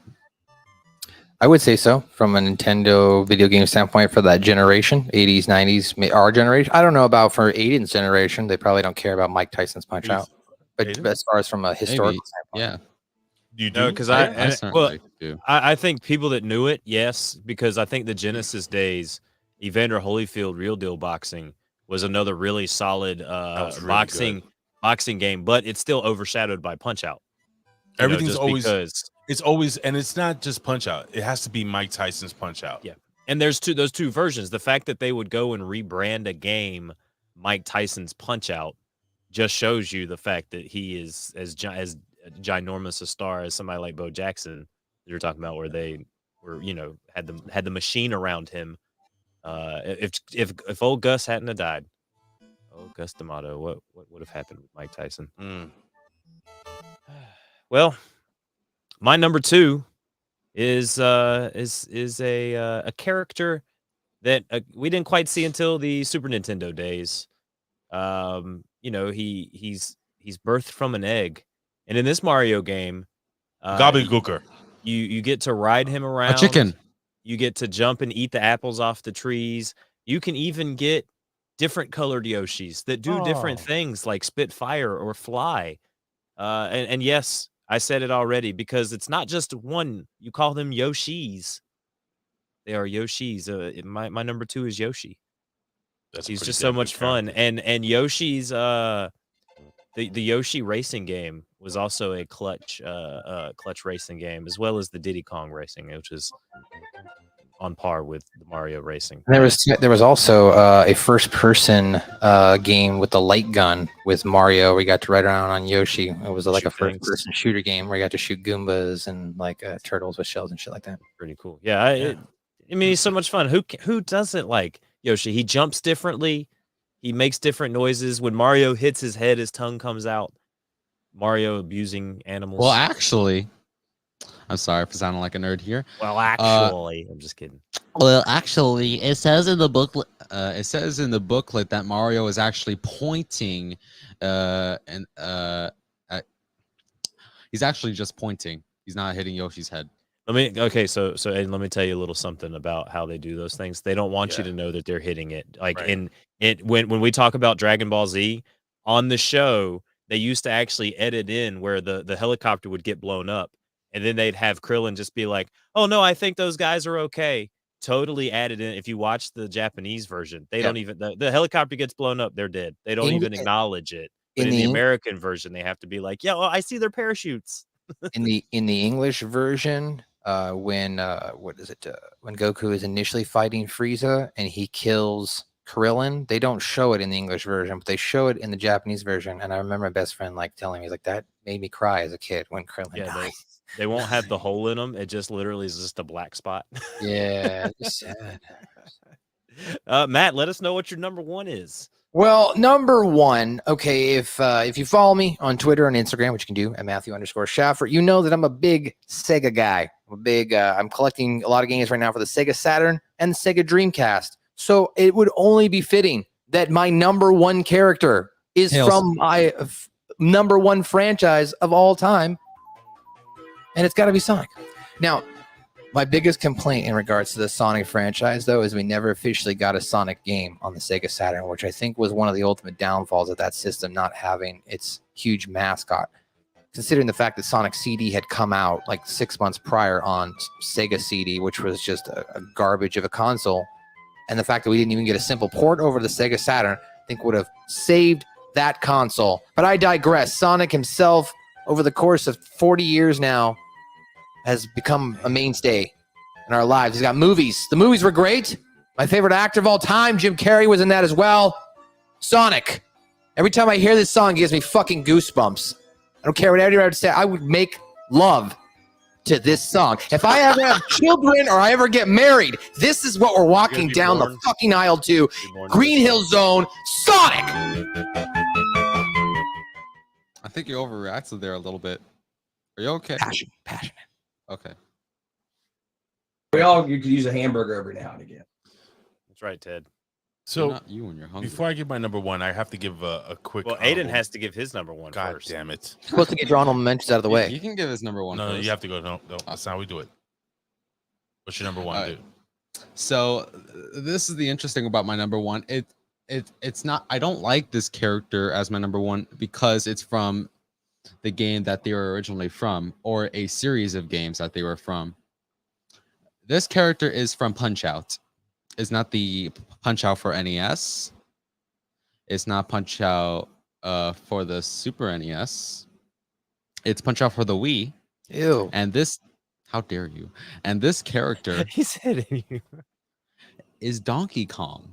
I would say so, from a Nintendo video game standpoint for that generation, 80s, 90s, our generation. I don't know about for Aiden's generation. They probably don't care about Mike Tyson's Punch-Out. But as far as from a historical standpoint. Yeah. You do? Because I certainly do. I think people that knew it, yes, because I think the Genesis days, Evander Holyfield Real Deal Boxing was another really solid boxing game, but it's still overshadowed by Punch-Out. Everything's always, and it's not just Punch-Out. It has to be Mike Tyson's Punch-Out. Yeah, and there's those two versions. The fact that they would go and rebrand a game Mike Tyson's Punch-Out just shows you the fact that he is as ginormous a star as somebody like Bo Jackson that you're talking about, where they were, had the machine around him. If old Gus hadn't have died, Gus D'Amato, what would have happened with Mike Tyson? Well, my number 2 is a character that we didn't quite see until the Super Nintendo days. He's birthed from an egg, and in this Mario game, Gobbledygooker, you get to ride him around. A chicken. You get to jump and eat the apples off the trees. You can even get different colored Yoshis that do different things, like spit fire or fly. And yes, I said it already because it's not just one. You call them Yoshis. They are Yoshis. My number 2 is Yoshi. He's just so much fun. And Yoshi's the Yoshi racing game was also a clutch racing game, as well as the Diddy Kong racing, which is on par with the Mario racing. There was also a first person game with the light gun with Mario. We got to ride around on Yoshi. It was like a first person shooter game where you got to shoot Goombas and like turtles with shells and shit like that. Pretty cool. Yeah, I mean, he's so much fun. Who doesn't like Yoshi? He jumps differently. He makes different noises. When Mario hits his head, his tongue comes out. Mario abusing animals. Well, actually, I'm sorry for sounding like a nerd here. Well, actually, I'm just kidding. Well, actually, it says in the booklet. That Mario is actually pointing, he's actually just pointing. He's not hitting Yoshi's head. So Aiden, let me tell you a little something about how they do those things. They don't want you to know that they're hitting it. Like when we talk about Dragon Ball Z on the show, they used to actually edit in where the helicopter would get blown up, and then they'd have Krillin just be like, "Oh no, I think those guys are okay." Totally added in. If you watch the Japanese version, they don't even the helicopter gets blown up, they're dead. They don't even acknowledge it. But in the American version, they have to be like, "Yeah, well, I see their parachutes." in the English version, when Goku is initially fighting Frieza and he kills Krillin, they don't show it in the English version, but they show it in the Japanese version. And I remember my best friend like telling me, he's like, that made me cry as a kid when Krillin died. They won't have the hole in them. It just literally is just a black spot. Yeah, it's sad. Matt, let us know what your number 1 is. Well, number 1, okay, if you follow me on Twitter and Instagram, which you can do at Matthew_Shaffer, you know that I'm a big Sega guy. I'm collecting a lot of games right now for the Sega Saturn and the Sega Dreamcast. So it would only be fitting that my number 1 character is from my number 1 franchise of all time, and it's got to be Sonic. Now, my biggest complaint in regards to the Sonic franchise, though, is we never officially got a Sonic game on the Sega Saturn, which I think was one of the ultimate downfalls of that system not having its huge mascot. Considering the fact that Sonic CD had come out like 6 months prior on Sega CD, which was just a garbage of a console, and the fact that we didn't even get a simple port over to the Sega Saturn, I think would have saved that console. But I digress. Sonic himself, over the course of 40 years now, has become a mainstay in our lives. He's got movies. The movies were great. My favorite actor of all time, Jim Carrey, was in that as well. Sonic. Every time I hear this song, it gives me fucking goosebumps. I don't care what anybody had to say. I would make love to this song. If I ever have children or I ever get married, this is what we're walking down the fucking aisle to. Green Hill Zone, Sonic! I think you overreacted there a little bit. Are you okay? Passionate. Okay. You could use a hamburger every now and again. That's right, Ted. So not you when you're hungry. Before I give my number 1, I have to give a quick. Well, Aiden has to give his number 1 God first. damn it! Supposed to get your honorable mentions out of the way. You can give his number 1 No, first. you have to go. No, that's not how we do it. What's your number 1, dude? So this is the interesting about my number 1. It's not. I don't like this character as my number 1 because it's from the game that they were originally from, or a series of games that they were from. This character is from Punch-Out. It's not the Punch-Out for NES. It's not Punch-Out for the Super NES. It's Punch-Out for the Wii. Ew. And this, how dare you? And this character He's hitting you. is Donkey Kong.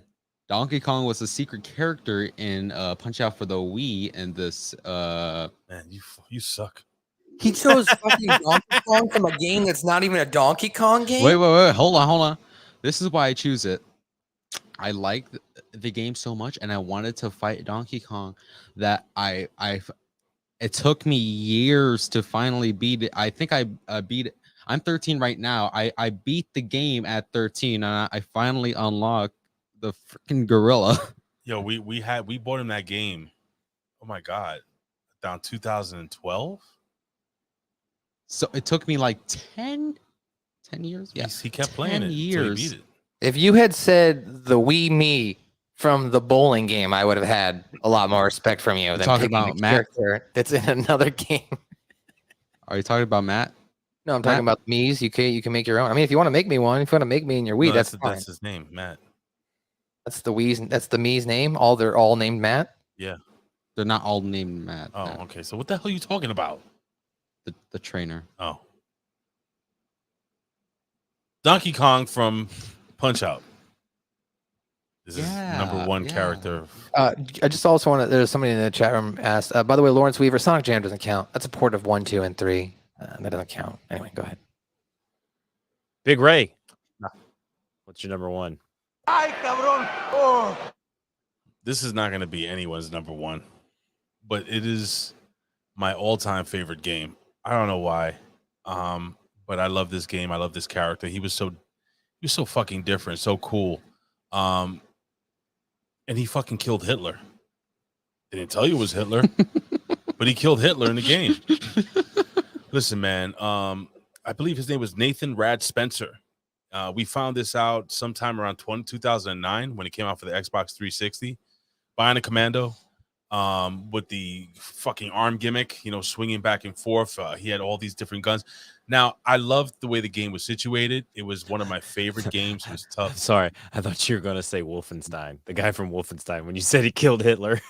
Donkey Kong was a secret character in Punch-Out for the Wii, and this Man, you suck. He chose fucking Donkey Kong from a game that's not even a Donkey Kong game? Wait, hold on. This is why I choose it. I like the game so much, and I wanted to fight Donkey Kong that it took me years to finally beat it. I think I beat it. I'm 13 right now. I beat the game at 13, and I finally unlocked the freaking gorilla. Yo, we bought him that game. Oh my god, down 2012. So it took me like 10 years. Yeah, he kept playing 10 it. years. He beat it. If you had said the Wii Me from the bowling game, I would have had a lot more respect from you than talking picking about a Matt? character that's in another game. Are you talking about Matt? No, I'm talking about Mii's. You can make your own. I mean, if you want to make me one, if you want to make me in your Wii, No, that's fine. that's his name, Matt. That's the Wii's. That's the Mii's name. They're all named Matt. Yeah, they're not all named Matt. Oh, Matt. okay. So what the hell are you talking about? The trainer. Oh, Donkey Kong from Punch Out. This is number one character. I just also want to. There's somebody in the chat room asked. By the way, Lawrence Weaver, Sonic Jam doesn't count. That's a port of 1, 2, and 3. That doesn't count. Anyway, go ahead. Big Ray. What's your number one? Ay, cabrón. Oh. This is not going to be anyone's number one, but it is my all-time favorite game. I don't know why, but I love this game. I love this character. He was so fucking different, so cool. And he fucking killed Hitler. They didn't tell you it was Hitler, but he killed Hitler in the game. Listen, man. I believe his name was Nathan Rad Spencer. We found this out sometime around 2009 when it came out for the Xbox 360. Bionic Commando, with the fucking arm gimmick, swinging back and forth. He had all these different guns. Now, I loved the way the game was situated. It was one of my favorite games. It was tough. Sorry, I thought you were going to say Wolfenstein, the guy from Wolfenstein, when you said he killed Hitler.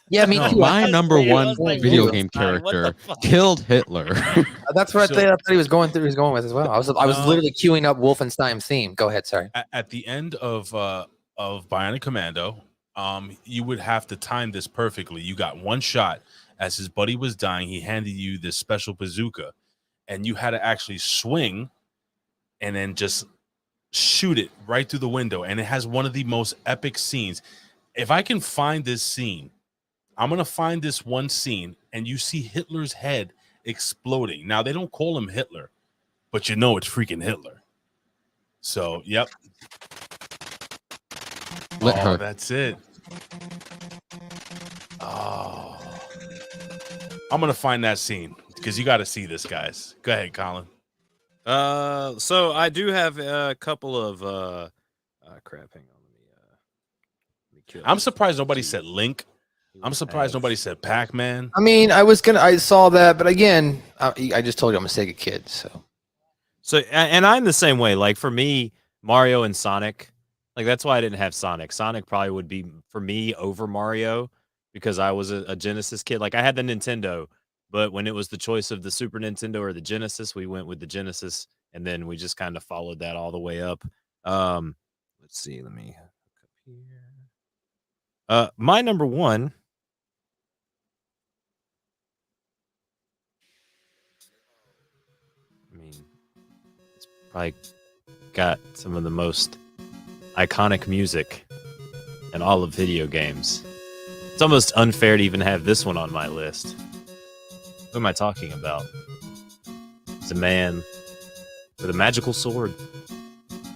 Yeah, me too. My number one video game character killed Hitler. That's what I thought he was going through. He was going with as well. I was literally queuing up Wolfenstein theme. Go ahead. Sorry. At the end of Bionic Commando, you would have to time this perfectly. You got one shot as his buddy was dying. He handed you this special bazooka, and you had to actually swing and then just shoot it right through the window. And it has one of the most epic scenes. If I can find this scene, I'm going to find this one scene, and you see Hitler's head exploding. Now, they don't call him Hitler, but you know it's freaking Hitler. So, yep. Let her. That's it. Oh. I'm going to find that scene because you got to see this, guys. Go ahead, Colin. So I do have a couple of crap. Hang on. I'm surprised nobody said Link. I'm surprised nobody said Pac-Man. I mean, I saw that, but again, I just told you I'm a Sega kid, so. And I'm the same way. Like for me, Mario and Sonic, like that's why I didn't have Sonic. Sonic probably would be for me over Mario because I was a Genesis kid. Like I had the Nintendo, but when it was the choice of the Super Nintendo or the Genesis, we went with the Genesis, and then we just kind of followed that all the way up. Let's see. Let me hook up here. My number one. I mean, it's probably got some of the most iconic music in all of video games. It's almost unfair to even have this one on my list. Who am I talking about? It's a man with a magical sword,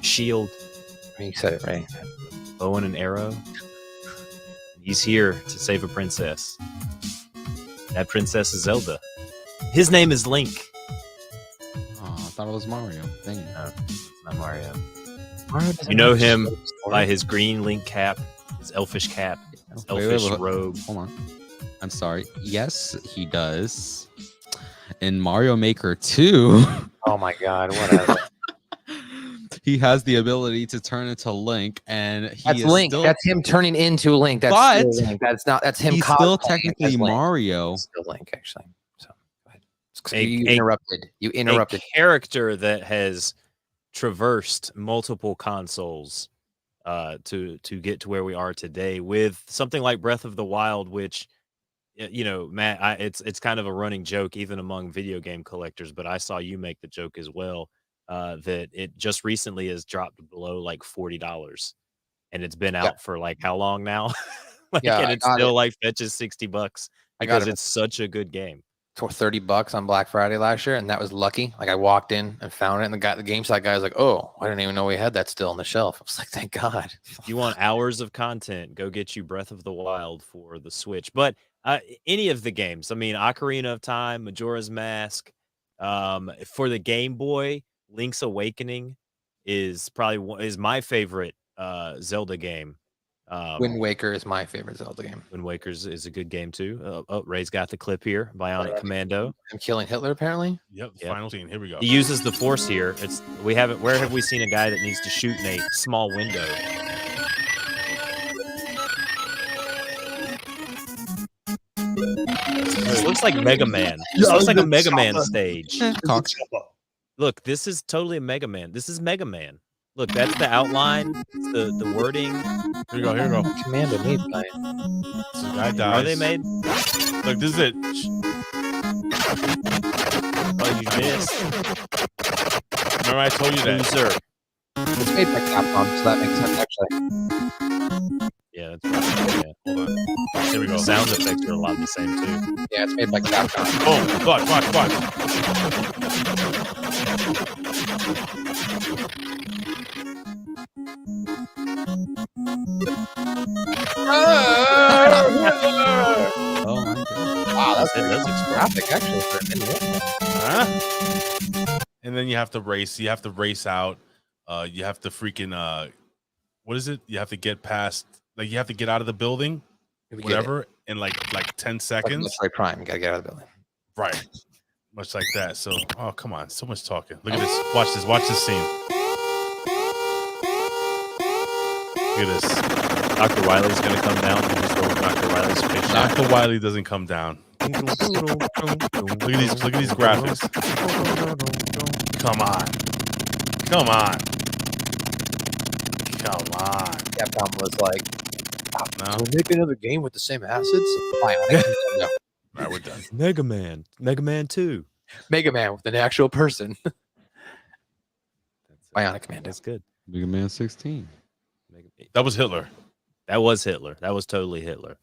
shield. You said it right. Bow and an arrow. He's here to save a princess. That princess is Zelda. His name is Link. Oh, I thought it was Mario. Dang it. No, it's not Mario. You know him by his green Link cap, his elfish cap, his elfish robe. Hold on. I'm sorry. Yes, he does. In Mario Maker 2. Oh my God, whatever. He has the ability to turn into Link, and that's Link. That's him turning into Link. That's Link. That's him. He's still technically Mario. He's still Link, actually. So you interrupted. You interrupted. A character that has traversed multiple consoles to get to where we are today with something like Breath of the Wild, which, Matt, it's kind of a running joke even among video game collectors, but I saw you make the joke as well. That it just recently has dropped below like $40, and it's been out for like how long now? And it's still like fetches $60 because it's such a good game. For $30 on Black Friday last year, and that was lucky. Like I walked in and found it, and the GameStop guy was like, "Oh, I didn't even know we had that still on the shelf." I was like, "Thank God." If you want hours of content, go get you Breath of the Wild for the Switch. But any of the games, I mean, Ocarina of Time, Majora's Mask, for the Game Boy. Link's Awakening is probably my favorite Zelda game Wind Waker is my favorite Zelda game. Wind Waker is a good game too. Ray's got the clip here. Bionic Commando. I'm killing Hitler apparently. Yep. Final scene. Here we go. He uses the Force here. Where have we seen a guy that needs to shoot in a small window? It looks like Mega Man. This looks like a Mega Man stage. Look, this is totally a Mega Man. This is Mega Man. Look, that's the outline. It's the wording. Here we go. Here we go. Commando made by. So the guy dies. Are they made? Look, this is it. Oh, you missed. Remember I told you that. Loser. It's made by Capcom, so that makes sense actually. Yeah, that's right. Yeah. Hold on. Here we go. The sound effects are a lot the same too. Yeah, it's made by Capcom. Boom. Watch. Oh my god! Wow, that's graphic actually for a minute. Huh? And then you have to race. You have to race out. You have to freaking what is it? You have to get past. Like you have to get out of the building, whatever, in like 10 seconds. That's right, Prime. You gotta get out of the building. Right. Much like that. So, oh come on, so much talking. Look at this. Watch this. Watch this scene. Look at this. Dr. Wily's gonna come down and just roll Dr. Wily's face. Dr. Wily doesn't come down. Look at these. Look at these graphics. Come on. Capcom was like, No. "We'll make another game with the same assets." Bionic. No. All right, we're done. Mega Man 2. Mega Man with an actual person. Bionic Commando. That's good. Mega Man 16. That was Hitler. That was Hitler. That was totally Hitler.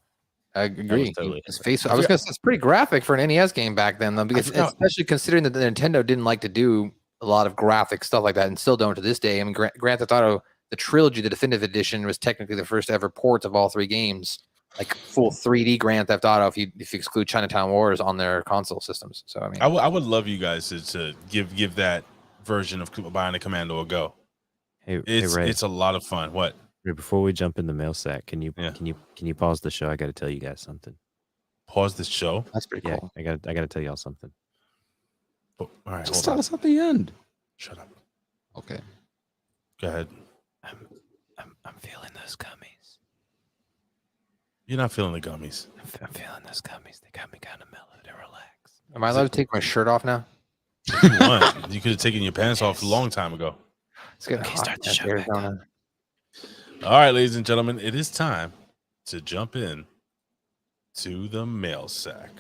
I agree. Totally His face. I was gonna say it's pretty graphic for an NES game back then, though, because especially considering that the Nintendo didn't like to do a lot of graphic stuff like that, and still don't to this day. I mean, Grand Theft Auto, the trilogy, the definitive edition, was technically the first ever port of all three games, like full 3D Grand Theft Auto, if you exclude Chinatown Wars on their console systems. So I mean, I would love you guys to give that version of Bionic Commando a go. Hey, It's Ray. it's a lot of fun. What? Ray, before we jump in the mail sack, can you pause the show? I got to tell you guys something. Pause this show. that's pretty Yeah, cool. I got to tell y'all something. Oh, all right, Just hold tell on. us at the end. Shut up. Okay. Go ahead. I'm feeling those gummies. You're not feeling the gummies. I'm feeling those gummies. They got me kind of mellowed and relaxed. Am I allowed to take my shirt off now? If you want, you could have taken your pants off a long time ago. It's getting Okay, hot start the in show back Arizona. All right, ladies and gentlemen, it is time to jump in to the mail sack.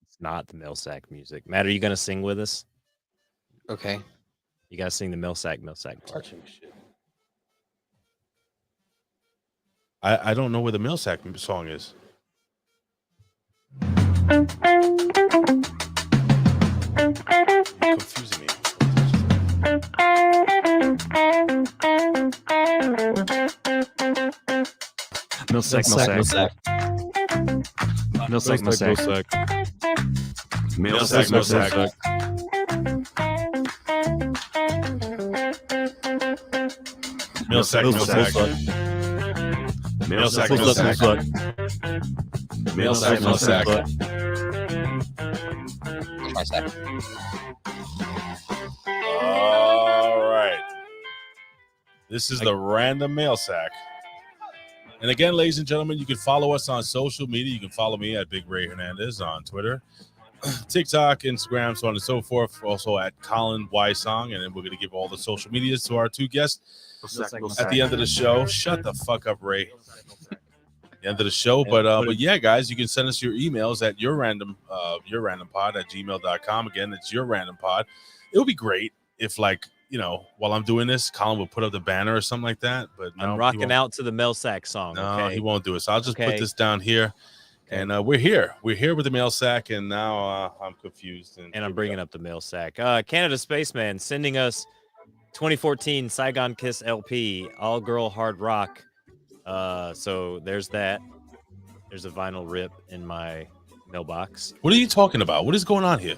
It's not the mail sack music. Matt, are you going to sing with us? Okay. You got to sing the mail sack part. I don't know where the mail sack song is. Confusing me. Mail sack. Mail sack. Mail sack. Mail sack. Mail sack. Mail sack. Mail sack. Mail sack. Mail sack. My sack. All right. This is the random mail sack. And again, ladies and gentlemen, you can follow us on social media. You can follow me at Big Ray Hernandez on Twitter, TikTok, Instagram, so on and so forth. Also at Colin Y Song. And then we're going to give all the social medias to our two guests at the end of the show. Shut the fuck up, Ray. The end of the show. But yeah, guys, you can send us your emails at yourrandompod@gmail.com. Again, it's yourrandompod. It would be great if, like, you know, while I'm doing this, Colin will put up the banner or something like that. But no, I'm rocking out to the mail sack song. No, Okay? he won't do it. So I'll just put this down here. And we're here. We're here with the mail sack. And now I'm confused. And I'm bringing up the mail sack. Canada Spaceman sending us 2014 Saigon Kiss LP, all girl hard rock. So there's that. There's a vinyl rip in my mailbox. What are you talking about? What is going on here?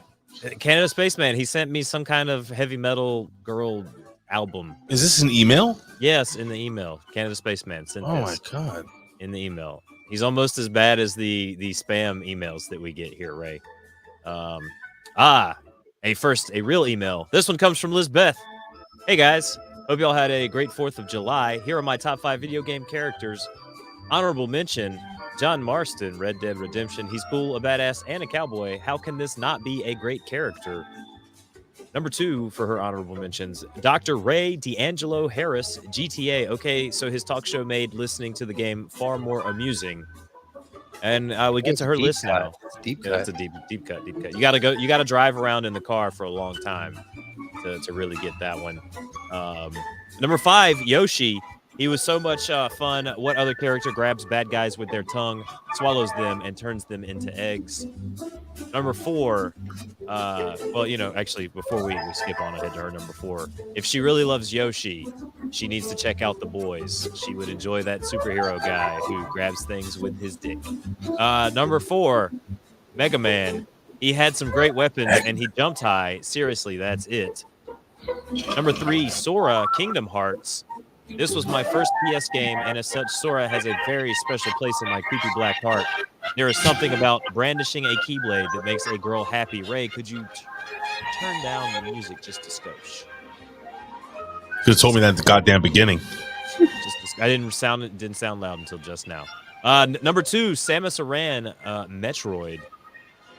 Canada Spaceman. He sent me some kind of heavy metal girl album. Is this an email? Yes, in the email. Canada Spaceman sent Oh this. my god! In the email. He's almost as bad as the spam emails that we get here, Ray. A real email. This one comes from Lizbeth. Hey guys, hope y'all had a great 4th of July. Here are my top 5 video game characters. Honorable mention, John Marston, Red Dead Redemption. He's cool, a badass, and a cowboy. How can this not be a great character? Number 2 for her honorable mentions, Dr. Ray D'Angelo Harris, GTA. Okay, so his talk show made listening to the game far more amusing. And we get to her list now. Deep cut. That's a deep cut. You gotta drive around in the car for a long time to really get that one. Number 5, Yoshi. He was so much fun. What other character grabs bad guys with their tongue, swallows them, and turns them into eggs? Number 4, actually, before we skip on ahead to her number 4, if she really loves Yoshi, she needs to check out The Boys. She would enjoy that superhero guy who grabs things with his dick. Number 4, Mega Man. He had some great weapons and he jumped high. Seriously, that's it. Number 3, Sora, Kingdom Hearts. This was my first PS game, and as such, Sora has a very special place in my creepy black heart. There is something about brandishing a keyblade that makes a girl happy. Ray, could you turn down the music just a skosh? You could have told me that at the goddamn beginning. I didn't sound loud until just now. Number 2, Samus Aran, Metroid.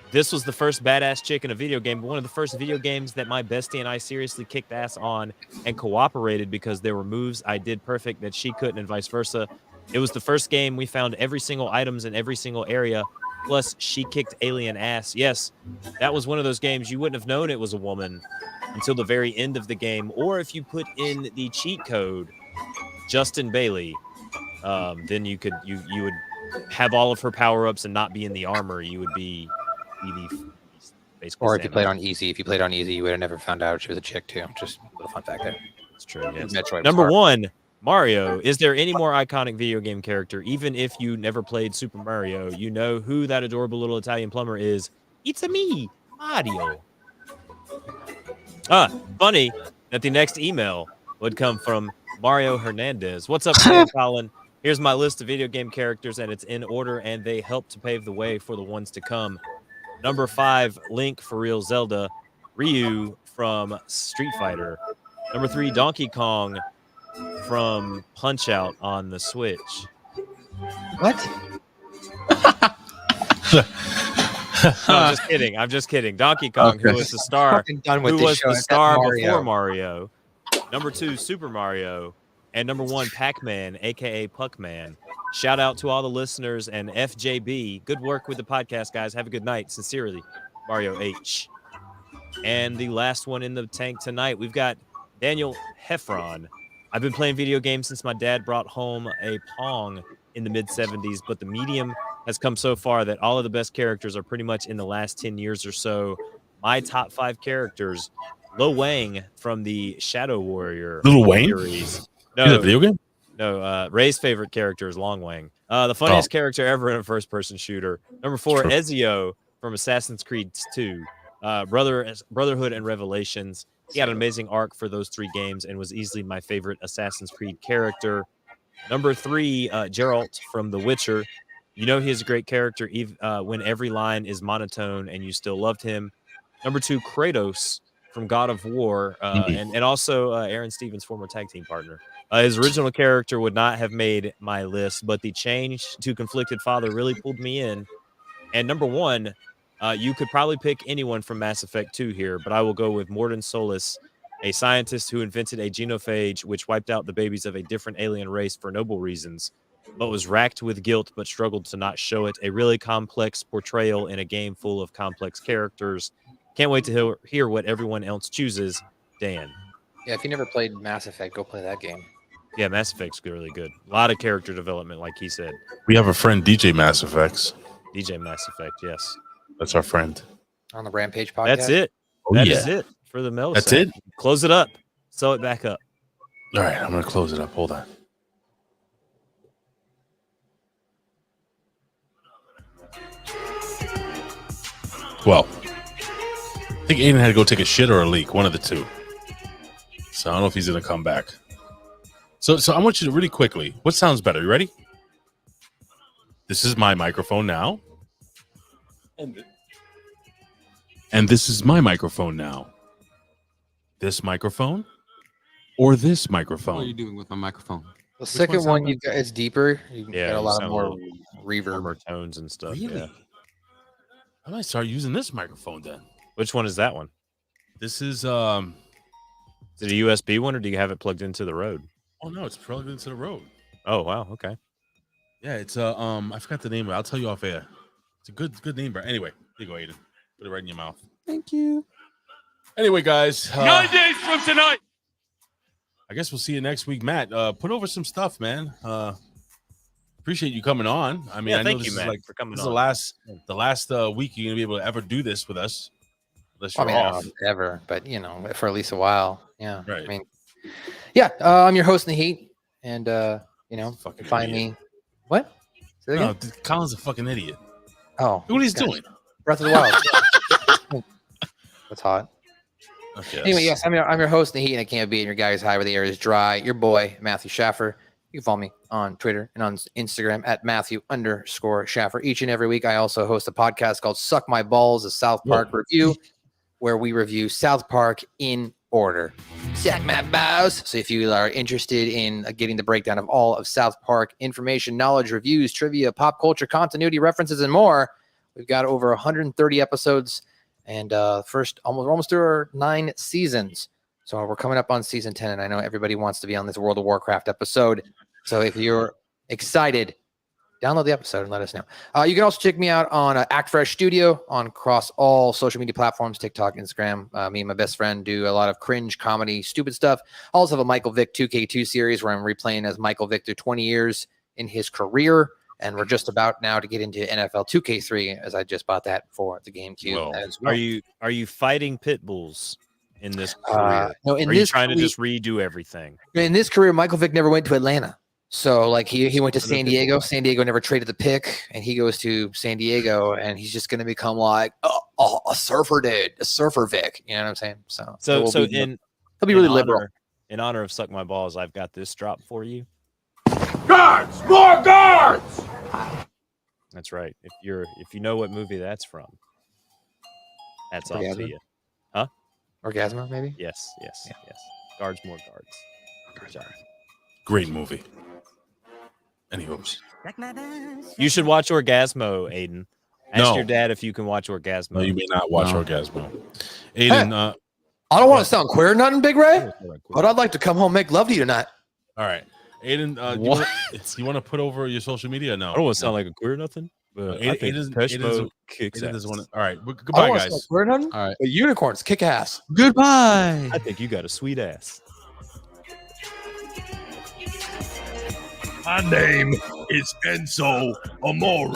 This was the first badass chick in a video game, but one of the first video games that my bestie and I seriously kicked ass on and cooperated because there were moves I did perfect that she couldn't and vice versa. It was the first game we found every single items in every single area, plus she kicked alien ass. Yes, that was one of those games you wouldn't have known it was a woman until the very end of the game, or if you put in the cheat code, Justin Bailey, then you would have all of her power-ups and not be in the armor. You would be basically. Or if you played on easy, you would have never found out she was a chick too. Just a little fun fact there. It's true. Yes. Metroid Number 1, Mario. Is there any more iconic video game character? Even if you never played Super Mario, you know who that adorable little Italian plumber is. It's a me, Mario. Funny that the next email would come from Mario Hernandez. What's up, Ray and Colin? Here's my list of video game characters, and it's in order, and they help to pave the way for the ones to come. Number 5, Link, for real Zelda. Ryu from Street Fighter. Number 3, Donkey Kong from Punch-Out on the Switch. What? No, I'm just kidding. Donkey Kong, who was the star, before Mario. Number 2, Super Mario. And number 1, Pac-Man, a.k.a. Puckman. Shout out to all the listeners and FJB. Good work with the podcast, guys. Have a good night. Sincerely, Mario H. And the last one in the tank tonight, we've got Daniel Heffron. I've been playing video games since my dad brought home a Pong in the mid-'70s, but the medium has come so far that all of the best characters are pretty much in the last 10 years or so. My top 5 characters, Lo Wang from the Shadow Warrior series. No, is it a video game? No, Ray's favorite character is Long Wang. The funniest character ever in a first-person shooter. Number 4, Ezio from Assassin's Creed 2. Brotherhood and Revelations. He had an amazing arc for those 3 games and was easily my favorite Assassin's Creed character. Number 3, Geralt from The Witcher. You know he is a great character when every line is monotone and you still loved him. Number 2, Kratos from God of War, and also Aaron Stevens' former tag team partner. His original character would not have made my list, but the change to Conflicted Father really pulled me in. And number 1, you could probably pick anyone from Mass Effect 2 here, but I will go with Mordin Solus, a scientist who invented a genophage which wiped out the babies of a different alien race for noble reasons, but was racked with guilt but struggled to not show it. A really complex portrayal in a game full of complex characters. Can't wait to hear what everyone else chooses. Dan. Yeah, if you never played Mass Effect, go play that game. Yeah, Mass Effect's really good. A lot of character development, like he said. We have a friend, DJ Mass Effects. DJ Mass Effect, yes. That's our friend. On the Rampage podcast? That's it. That is it for the mail. That's it? Close it up. Sew it back up. All right, I'm going to close it up. Hold on. Well, think Aidan had to go take a shit or a leak, one of the two. So I don't know if he's gonna come back. So I want you to really quickly. What sounds better? You ready? This is my microphone now. And this is my microphone now. This microphone or this microphone? What are you doing with my microphone? The second one, you got it's deeper. You Yeah, got a you lot sound more a little reverb. warmer tones and stuff. Really? Yeah. I might start using this microphone then. Which one is that one? This is Is it a USB one, or do you have it plugged into the Rode? oh no, it's plugged into the Rode. Oh wow, okay. Yeah, it's I forgot the name of it. I'll tell you off air. It's a good name, bro. Anyway, here you go, Aidan. Put it right in your mouth. Thank you. Anyway, guys. 9 days from tonight. I guess we'll see you next week, Matt. Put over some stuff, man. Appreciate you coming on. I mean, Yeah, I know thank this you, is Matt, like for coming this is on. the last week you're gonna be able to ever do this with us, unless I you're mean, off. ever, but for at least a while. Yeah. Right. I mean, yeah. I'm your host in the heat, and Fucking find idiot. me. What? Say that No, again? Colin's a fucking idiot. Oh, Look what he's gosh. doing. Breath of the Wild. That's hot. Okay. Anyway, yes, I'm your host in the heat, and I can't be in your guys high where the air is dry. Your boy Matthew Shaffer. You can follow me on Twitter and on Instagram at Matthew_Shaffer. Each and every week, I also host a podcast called "Suck My Balls," a South Park review, where we review South Park in order. Suck my balls. So if you are interested in getting the breakdown of all of South Park information, knowledge, reviews, trivia, pop culture, continuity references, and more, we've got over 130 episodes. And we're almost through our 9 seasons. So we're coming up on season 10, and I know everybody wants to be on this World of Warcraft episode. So if you're excited, download the episode and let us know. You can also check me out on Act Fresh Studio on across all social media platforms, TikTok, Instagram. Me and my best friend do a lot of cringe comedy, stupid stuff. I also have a Michael Vick 2K2 series where I'm replaying as Michael Vick through 20 years in his career. And we're just about now to get into NFL 2K3 as I just bought that for the GameCube Whoa. as well. Are you fighting pit bulls in this career? No, in Or are you this trying to career- just redo everything? In this career, Michael Vick never went to Atlanta. So like he went to San Diego. San Diego never traded the pick, and he goes to San Diego, and he's just going to become like a surfer dude, a surfer Vic. You know what I'm saying? So So he'll be really liberal. In honor of Suck My Balls, I've got this drop for you. Guards! More guards! That's right. If you know what movie that's from, that's off to Orgasmo? you. Orgasmo, maybe. Yes. Guards, more guards. Good job. Great movie. Anyways. You should watch Orgasmo, Aiden. Ask No. your dad if you can watch Orgasmo. No, you may not watch No. Orgasmo. Aidan, I don't want to sound queer or nothing, Big Ray, but I'd like to come home and make love to you tonight. all right. Aidan, do you want to put over your social media? Or no, I don't want to sound like a queer or nothing, but I think Peshmo kicks Aidan ass. doesn't want to. All right, I goodbye, don't want to guys. sound queer or nothing, All right. but unicorns kick ass. Goodbye. I think you got a sweet ass. My name is Enzo Amore.